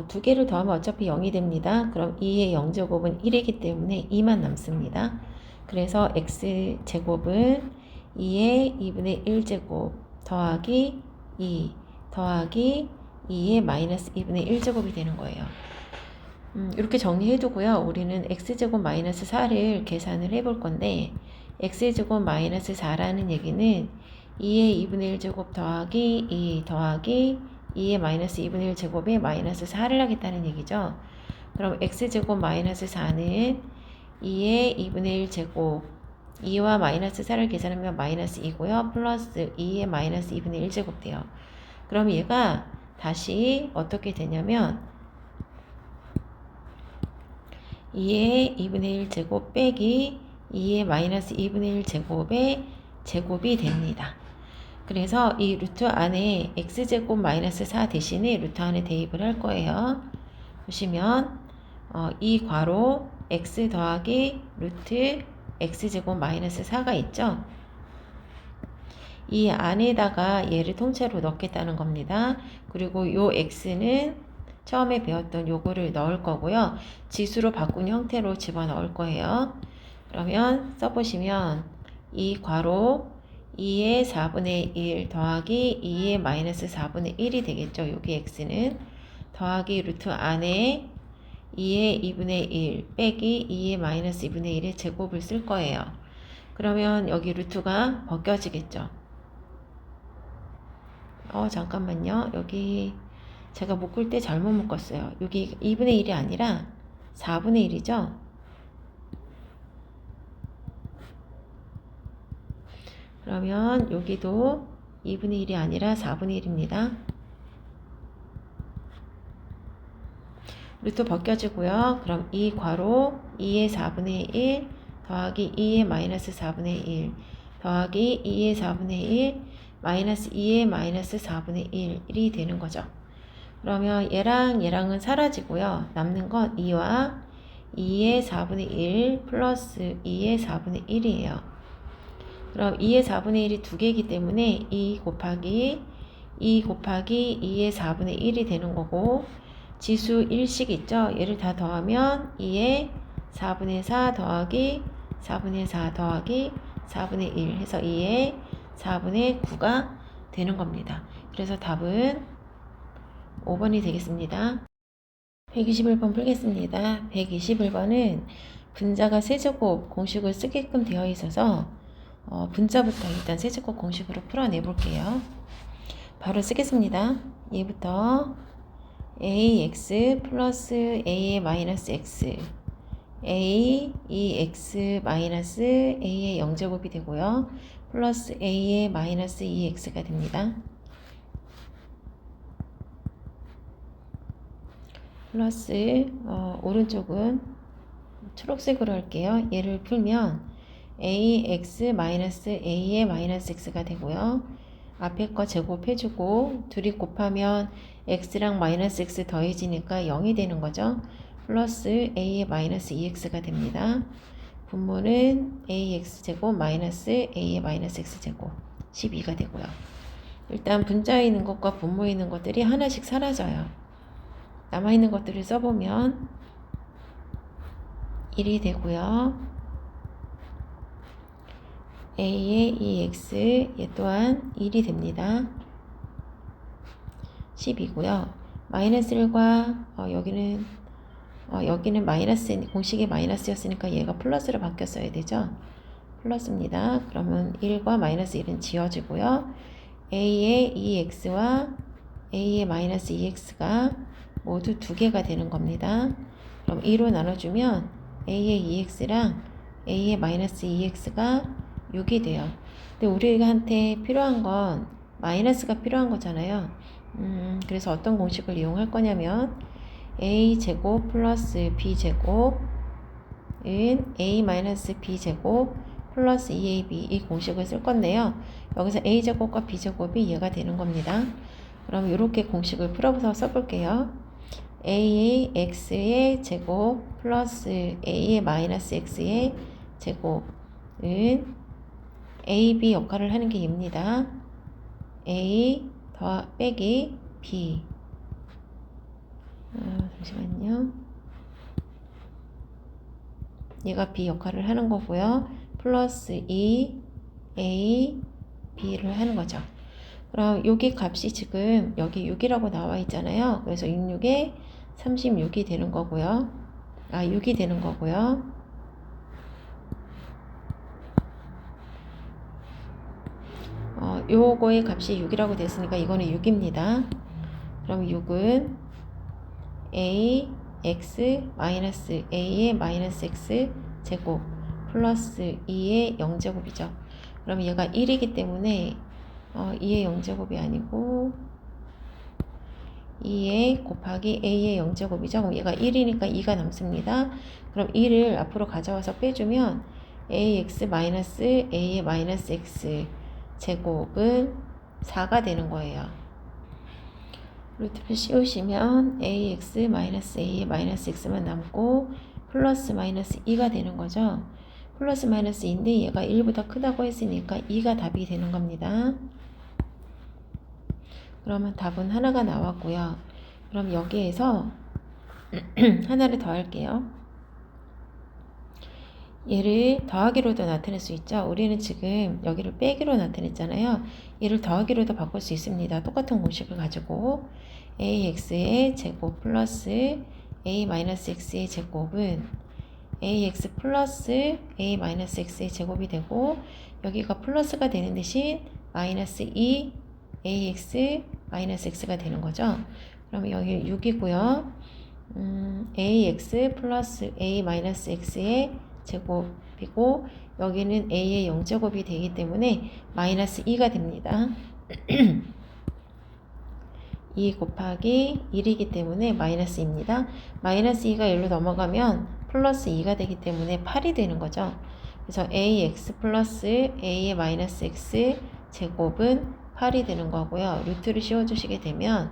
두 개를 더하면 어차피 0이 됩니다. 그럼 2의 0제곱은 1이기 때문에 2만 남습니다. 그래서 x제곱은 2의 2분의 1제곱 더하기 2 더하기 2의 마이너스 2분의 1제곱이 되는 거예요. 이렇게 정리해 두고요. 우리는 x제곱 마이너스 4를 계산을 해 볼 건데 x제곱 마이너스 4라는 얘기는 2의 2분의 1제곱 더하기 2 더하기 2의 마이너스 2분의 1 제곱에 마이너스 4를 하겠다는 얘기죠. 그럼 x제곱 마이너스 4는 2의 2분의 1 제곱 2와 마이너스 4를 계산하면 마이너스 2고요. 플러스 2의 마이너스 2분의 1 제곱 돼요. 그럼 얘가 다시 어떻게 되냐면 2의 2분의 1 제곱 빼기 2의 마이너스 2분의 1 제곱의 제곱이 됩니다. 그래서 이 루트 안에 x제곱 마이너스 4 대신에 루트 안에 대입을 할 거예요. 보시면 이 괄호 x 더하기 루트 x제곱 마이너스 4가 있죠. 이 안에다가 얘를 통째로 넣겠다는 겁니다. 그리고 요 x는 처음에 배웠던 요거를 넣을 거고요. 지수로 바꾼 형태로 집어넣을 거예요. 그러면 써보시면 이 괄호 2의 4분의 1 더하기 2의 마이너스 4분의 1이 되겠죠. 여기 x는 더하기 루트 안에 2의 2분의 1 빼기 2의 마이너스 2분의 1의 제곱을 쓸 거예요. 그러면 여기 루트가 벗겨지겠죠. 잠깐만요. 여기 제가 묶을 때 잘못 묶었어요. 여기 2분의 1이 아니라 4분의 1이죠. 그러면 여기도 2분의 1이 아니라 4분의 1입니다. 루트 벗겨지고요. 그럼 이 괄호 2의 4분의 1 더하기 2의 마이너스 4분의 1 더하기 2의 4분의 1 마이너스 2의 마이너스 4분의 1이 되는 거죠. 그러면 얘랑은 사라지고요. 남는 건 2와 2의 4분의 1 플러스 2의 4분의 1이에요. 그럼 2의 4분의 1이 두 개이기 때문에 2 곱하기 2의 4분의 1이 되는 거고, 지수 1씩 있죠? 얘를 다 더하면 2의 4분의 4 더하기 4분의 4 더하기 4분의 1 해서 2의 4분의 9가 되는 겁니다. 그래서 답은 5번이 되겠습니다. 121번 풀겠습니다. 121번은 분자가 세제곱 공식을 쓰게끔 되어 있어서 분자부터 일단 세제곱 공식으로 풀어내 볼게요. 바로 쓰겠습니다. 얘부터 ax 플러스 a의 마이너스 x a 2x 마이너스 a의 0제곱이 되고요. 플러스 a의 마이너스 2x가 됩니다. 플러스 오른쪽은 초록색으로 할게요. 얘를 풀면 ax 마이너스 a의 마이너스 x가 되고요. 앞에 거 제곱해주고 둘이 곱하면 x랑 마이너스 x 더해지니까 0이 되는 거죠. 플러스 a의 마이너스 2x가 됩니다. 분모는 ax제곱 마이너스 a의 마이너스 x제곱 12가 되고요. 일단 분자에 있는 것과 분모에 있는 것들이 하나씩 사라져요. 남아있는 것들을 써보면 1이 되고요. a의 2x 얘 또한 1이 됩니다. 10이고요. 마이너스 1과 여기는 마이너스, 공식이 마이너스였으니까 얘가 플러스로 바뀌었어야 되죠. 플러스입니다. 그러면 1과 마이너스 1은 지워지고요. a의 2x와 a의 마이너스 2x가 모두 두 개가 되는 겁니다. 그럼 2로 나눠주면 a의 2x랑 a의 마이너스 2x가 6이 돼요. 근데 우리한테 필요한 건 마이너스가 필요한 거잖아요. 그래서 어떤 공식을 이용할 거냐면 a제곱 플러스 b제곱은 a 마이너스 b제곱 플러스 2ab 이 공식을 쓸 건데요. 여기서 a제곱과 b제곱이 얘가 되는 겁니다. 그럼 이렇게 공식을 풀어서 써볼게요. a의 x의 제곱 플러스 a의 마이너스 x의 제곱은 ab 역할을 하는 게 얘입니다. a 더 빼기 b 잠시만요. 얘가 b 역할을 하는 거고요. 플러스 2 a b를 하는 거죠. 그럼 여기 값이 지금 여기 6이라고 나와 있잖아요. 그래서 66에 36이 되는 거고요. 6이 되는 거고요. 요거의 값이 6이라고 됐으니까 이거는 6입니다. 그럼 6은 a x 마이너스 a의 마이너스 x 제곱 플러스 2의 0제곱이죠. 그럼 얘가 1이기 때문에 2의 0제곱이 아니고 2의 곱하기 a의 0제곱이죠. 그럼 얘가 1이니까 2가 남습니다. 그럼 2를 앞으로 가져와서 빼주면 ax 마이너스 a의 마이너스 x 제곱은 4가 되는 거예요. 루트를 씌우시면 ax 마이너스 a 마이너스 x만 남고 플러스 마이너스 2가 되는 거죠. 플러스 마이너스 2인데 얘가 1보다 크다고 했으니까 2가 답이 되는 겁니다. 그러면 답은 하나가 나왔고요. 그럼 여기에서 하나를 더 할게요. 얘를 더하기로도 나타낼 수 있죠. 우리는 지금 여기를 빼기로 나타냈잖아요. 얘를 더하기로도 바꿀 수 있습니다. 똑같은 공식을 가지고 ax의 제곱 플러스 a-x의 제곱은 ax 플러스 a-x의 제곱이 되고 여기가 플러스가 되는 대신 마이너스 2 ax 마이너스 x가 되는 거죠. 그러면 여기 6이고요. ax 플러스 a-x의 제곱이고 여기는 a의 0제곱이 되기 때문에 마이너스 2가 됩니다. 2 곱하기 1이기 때문에 마이너스입니다. 마이너스 2가 1로 넘어가면 플러스 2가 되기 때문에 8이 되는 거죠. 그래서 ax 플러스 a의 마이너스 x 제곱은 8이 되는 거고요. 루트를 씌워주시게 되면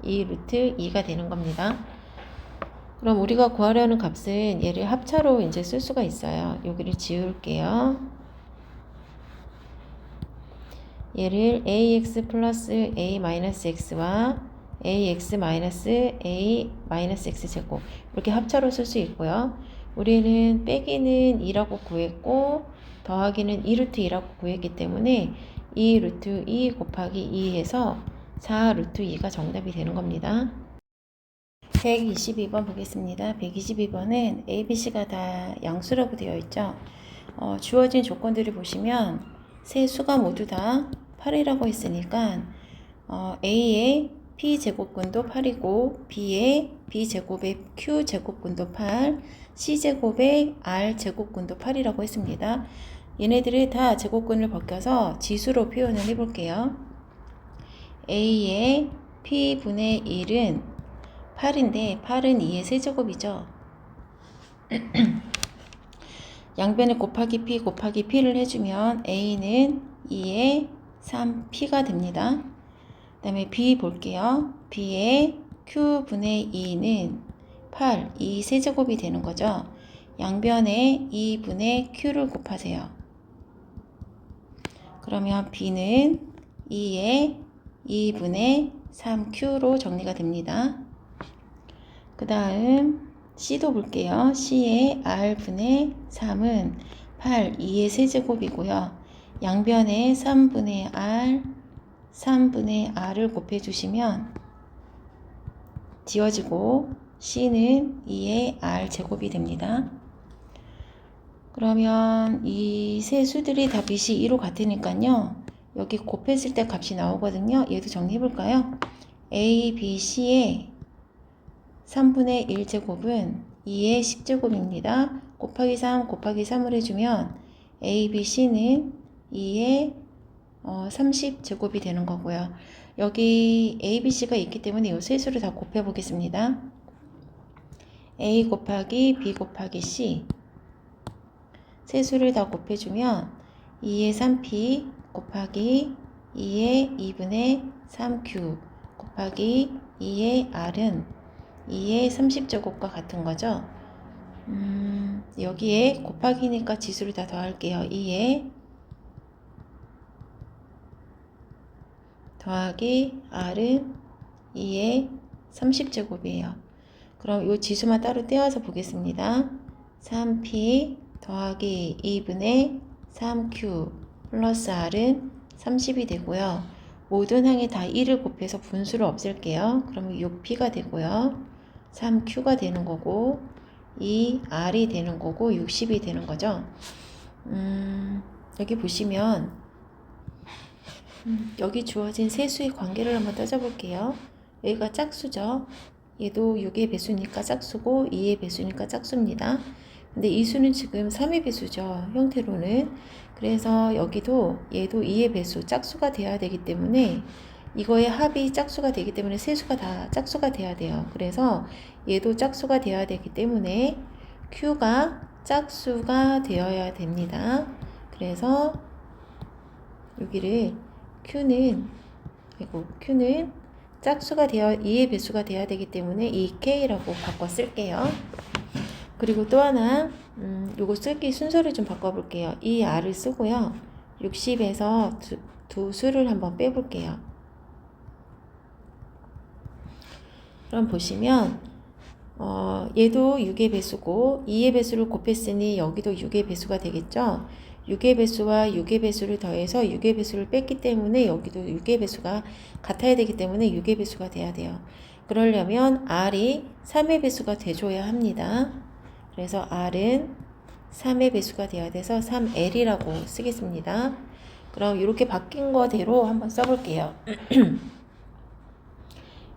이 루트 2가 되는 겁니다. 그럼 우리가 구하려는 값은 얘를 합차로 이제 쓸 수가 있어요. 여기를 지울게요. 얘를 ax 플러스 a 마이너스 x와 ax 마이너스 a 마이너스 x 제곱 이렇게 합차로 쓸 수 있고요. 우리는 빼기는 2라고 구했고 더하기는 2루트 2라고 구했기 때문에 2루트 2 곱하기 2에서 4루트 2가 정답이 되는 겁니다. 122번 보겠습니다. 122번은 A, B, C가 다 양수라고 되어 있죠. 주어진 조건들을 보시면 세 수가 모두 다 8이라고 했으니까 A의 P제곱근도 8이고 B의 B제곱의 Q제곱근도 8, C제곱의 R제곱근도 8이라고 했습니다. 얘네들을 다 제곱근을 벗겨서 지수로 표현을 해볼게요. A의 P분의 1은 8인데 8은 2의 세제곱이죠. 양변에 곱하기 P 곱하기 P를 해주면 A는 2의 3P가 됩니다. 그 다음에 B 볼게요. B의 Q분의 2는 8, 2 세제곱이 되는 거죠. 양변에 2분의 Q를 곱하세요. 그러면 B는 2의 2분의 3Q로 정리가 됩니다. 그 다음 C도 볼게요. C의 R분의 3은 8, 2의 세제곱이고요. 양변에 3분의 R, 3분의 R을 곱해주시면 지워지고 C는 2의 R제곱이 됩니다. 그러면 이 세 수들이 다 빛이 2로 같으니까요. 여기 곱했을 때 값이 나오거든요. 얘도 정리해볼까요? A, B, C의 3분의 1제곱은 2의 10제곱입니다. 곱하기 3 곱하기 3을 해주면 A, B, C는 2의 30제곱이 되는 거고요. 여기 A, B, C가 있기 때문에 이 세 수를 다 곱해 보겠습니다. A 곱하기 B 곱하기 C 세 수를 다 곱해주면 2의 3P 곱하기 2의 2분의 3Q 곱하기 2의 R은 2의 30제곱과 같은 거죠. 여기에 곱하기니까 지수를 다 더할게요. 2의 더하기 R은 2의 30제곱이에요. 그럼 이 지수만 따로 떼어서 보겠습니다. 3P 더하기 2분의 3Q 플러스 R은 30이 되고요. 모든 항에 다 1을 곱해서 분수를 없앨게요. 그러면 6P가 되고요. 3Q가 되는 거고 2R이 되는 거고 60이 되는 거죠. 여기 보시면 여기 주어진 세수의 관계를 한번 따져볼게요. 여기가 짝수죠. 얘도 6의 배수니까 짝수고 2의 배수니까 짝수입니다. 근데 이 수는 지금 3의 배수죠. 형태로는. 그래서 여기도 얘도 2의 배수 짝수가 돼야 되기 때문에 이거의 합이 짝수가 되기 때문에 세수가 다 짝수가 돼야 돼요. 그래서 얘도 짝수가 돼야 되기 때문에 Q가 짝수가 되어야 됩니다. 그래서 여기를 Q는 그리고 Q는 짝수가 되어 2의 배수가 돼야 되기 때문에 2K라고 바꿔 쓸게요. 그리고 또 하나 요거 쓰기 순서를 좀 바꿔볼게요. 이 R을 쓰고요. 60에서 두 수를 한번 빼볼게요. 그럼 보시면 얘도 6의 배수고 2의 배수를 곱했으니 여기도 6의 배수가 되겠죠. 6의 배수와 6의 배수를 더해서 6의 배수를 뺐기 때문에 여기도 6의 배수가 같아야 되기 때문에 6의 배수가 돼야 돼요. 그러려면 R이 3의 배수가 돼줘야 합니다. 그래서 R은 3의 배수가 돼야 돼서 3L이라고 쓰겠습니다. 그럼 이렇게 바뀐 거대로 한번 써볼게요.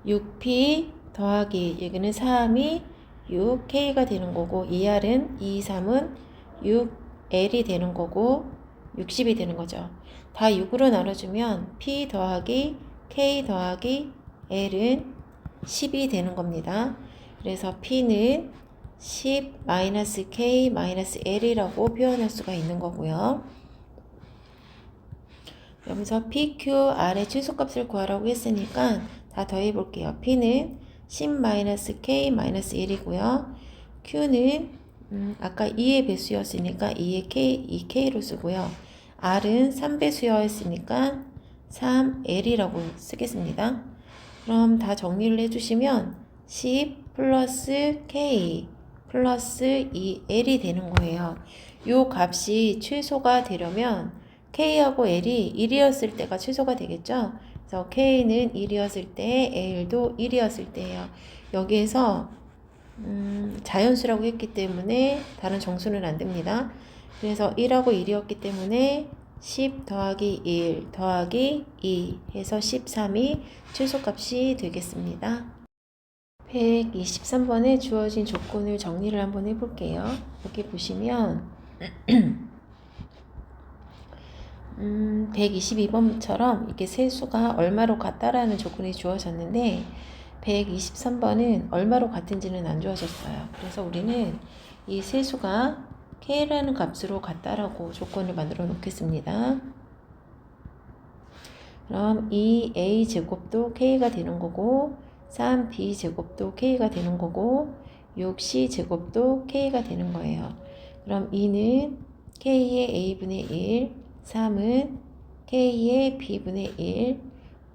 6P 더하기 여기는 3이 6K가 되는 거고 2R은 2, 3은 6L이 되는 거고 60이 되는 거죠. 다 6으로 나눠주면 P 더하기 K 더하기 L은 10이 되는 겁니다. 그래서 P는 10-K-L이라고 표현할 수가 있는 거고요. 여기서 PQR의 최소값을 구하라고 했으니까 다 더해 볼게요. P는 10-K-1이고요. Q는 아까 2의 배수였으니까 2K로 쓰고요. R은 3배수였으니까 3L이라고 쓰겠습니다. 그럼 다 정리를 해주시면 10 플러스 K 플러스 2L이 되는 거예요. 요 값이 최소가 되려면 K하고 L이 1이었을 때가 최소가 되겠죠. 그래서 K는 1이었을 때 L도 1이었을 때예요. 여기에서 자연수라고 했기 때문에 다른 정수는 안 됩니다. 그래서 1하고 1이었기 때문에 10 더하기 1 더하기 2 해서 13이 최소값이 되겠습니다. 123번에 주어진 조건을 정리를 한번 해볼게요. 여기 보시면 122번처럼 이렇게 세수가 얼마로 같다라는 조건이 주어졌는데 123번은 얼마로 같은지는 안 주어졌어요. 그래서 우리는 이 세수가 K라는 값으로 같다라고 조건을 만들어 놓겠습니다. 그럼 2A 제곱도 K가 되는 거고 3B 제곱도 K가 되는 거고 6C 제곱도 K가 되는 거예요. 그럼 2는 K의 A분의 1, 3은 K의 B분의 1,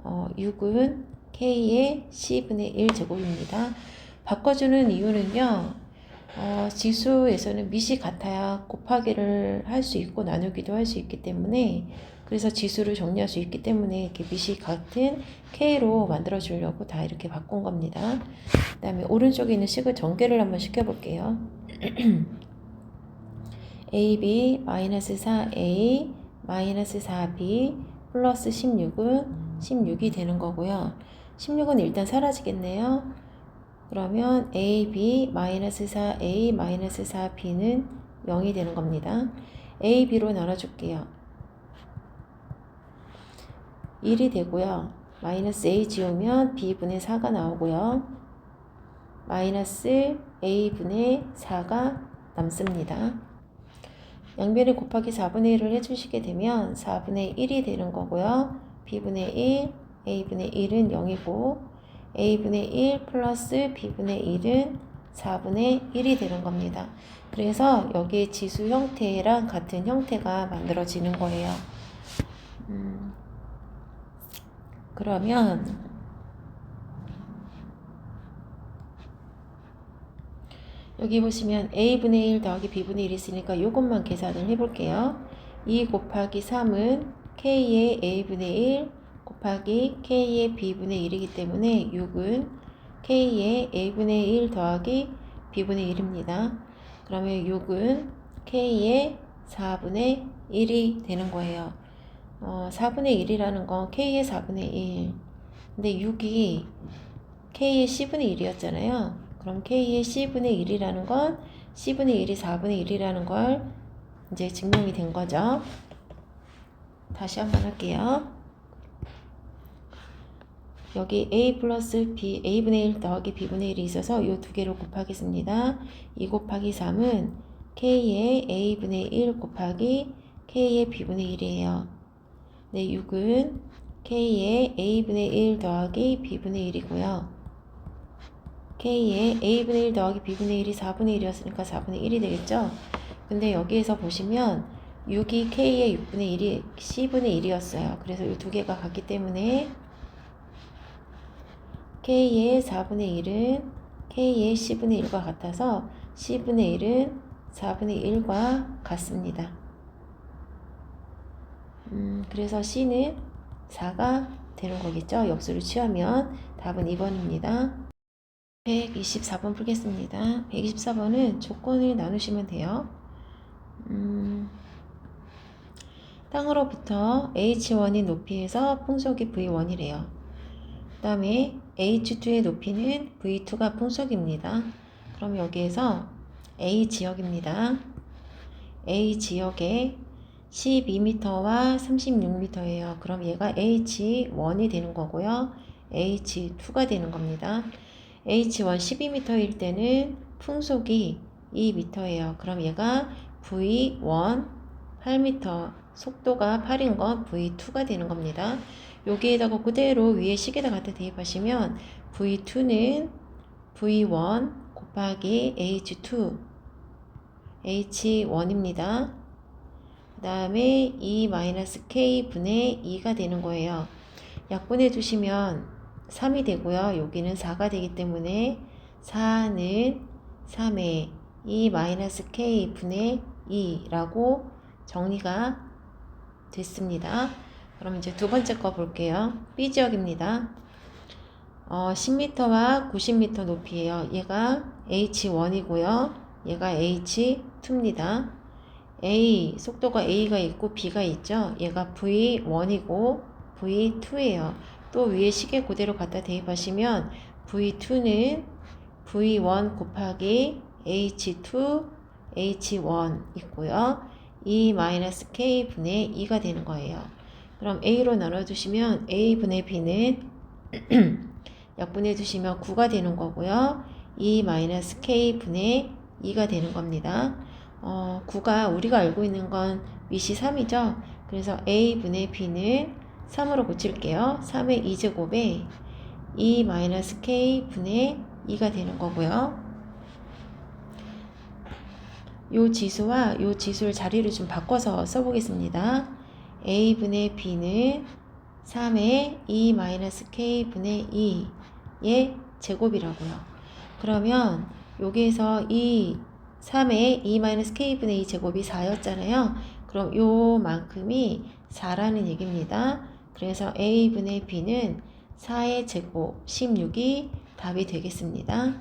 6은 K의 C분의 1 제곱입니다. 바꿔주는 이유는요. 지수에서는 밑이 같아야 곱하기를 할 수 있고 나누기도 할 수 있기 때문에 그래서 지수를 정리할 수 있기 때문에 이렇게 밑이 같은 K로 만들어 주려고 다 이렇게 바꾼 겁니다. 그 다음에 오른쪽에 있는 식을 전개를 한번 시켜볼게요. AB 마이너스 4A 마이너스 4B 플러스 16은 16이 되는 거고요. 16은 일단 사라지겠네요. 그러면 AB 마이너스 4A 마이너스 4B는 0이 되는 겁니다. A, B로 나눠줄게요. 1이 되고요. 마이너스 A 지우면 B분의 4가 나오고요. 마이너스 A분의 4가 남습니다. 양변에 곱하기 4분의 1을 해주시게 되면 4분의 1이 되는 거고요. B분의 1, A분의 1은 0이고 A분의 1 플러스 B분의 1은 4분의 1이 되는 겁니다. 그래서 여기에 지수 형태랑 같은 형태가 만들어지는 거예요. 그러면 여기 보시면 A분의 1 더하기 B분의 1이 있으니까 이것만 계산을 해볼게요. 2 곱하기 3은 K의 A분의 1 곱하기 K의 B분의 1이기 때문에 6은 K의 A분의 1 더하기 B분의 1입니다. 그러면 6은 K의 4분의 1이 되는 거예요. 4분의 1이라는 건 K의 4분의 1. 근데 6이 K의 C분의 1이었잖아요. 그럼 K의 C분의 1이라는 건 C분의 1이 4분의 1이라는 걸 이제 증명이 된 거죠. 다시 한번 할게요. 여기 A 플러스 B, A분의 1 더하기 B분의 1이 있어서 이 두 개를 곱하겠습니다. 2 곱하기 3은 K의 A분의 1 곱하기 K의 B분의 1이에요. 네, 6은 K의 A분의 1 더하기 B분의 1이고요. K의 A분의 1 더하기 B분의 1이 4분의 1이었으니까 4분의 1이 되겠죠? 근데 여기에서 보시면 6이 K의 6분의 1이 C분의 1이었어요. 그래서 이 두 개가 같기 때문에 K의 4분의 1은 K의 C분의 1과 같아서 C분의 1은 4분의 1과 같습니다. 그래서 C는 4가 되는 거겠죠? 역수를 취하면 답은 2번입니다. 124번 풀겠습니다. 124번은 조건을 나누시면 돼요. 땅으로부터 H1인 높이에서 풍속이 V1이래요. 그 다음에 H2의 높이는 V2가 풍속입니다. 그럼 여기에서 A 지역입니다. A 지역에 12m와 36m예요. 그럼 얘가 H1이 되는 거고요. H2가 되는 겁니다. H1 12m일 때는 풍속이 2m예요. 그럼 얘가 V1 8m, 속도가 8인 건 V2가 되는 겁니다. 여기에다가 그대로 위에 식에다 갖다 대입하시면 V2는 V1 곱하기 H2 H1입니다. 그 다음에 2-K 분의 2가 되는 거예요. 약분해 주시면 3이 되고요. 여기는 4가 되기 때문에 4는 3의 2-K 분의 2라고 정리가 됐습니다. 그럼 이제 두 번째 거 볼게요. B 지역입니다. 10m와 90m 높이에요. 얘가 H1이고요. 얘가 H2입니다. A, 속도가 A가 있고 B가 있죠. 얘가 V1이고 V2예요. 또 위에 시계 그대로 갖다 대입하시면 V2는 V1 곱하기 H2, H1 있고요. 2-K 분의 2가 되는 거예요. 그럼 A로 나눠주시면 A분의 B는 약분해 주시면 9가 되는 거고요. 2-K 분의 2가 되는 겁니다. 9가 우리가 알고 있는 건 위시 3이죠. 그래서 A분의 B는 3으로 고칠게요. 3의 2제곱에 2-K 분의 2가 되는 거고요. 요 지수와 요 지수를 자리를 좀 바꿔서 써보겠습니다. A분의 B는 3의 2-K 분의 2의 제곱이라고요. 그러면 여기에서 이 3의 2-K 분의 2 제곱이 4였잖아요. 그럼 요만큼이 4라는 얘기입니다. 그래서 A분의 B는 4의 제곱 16이 답이 되겠습니다.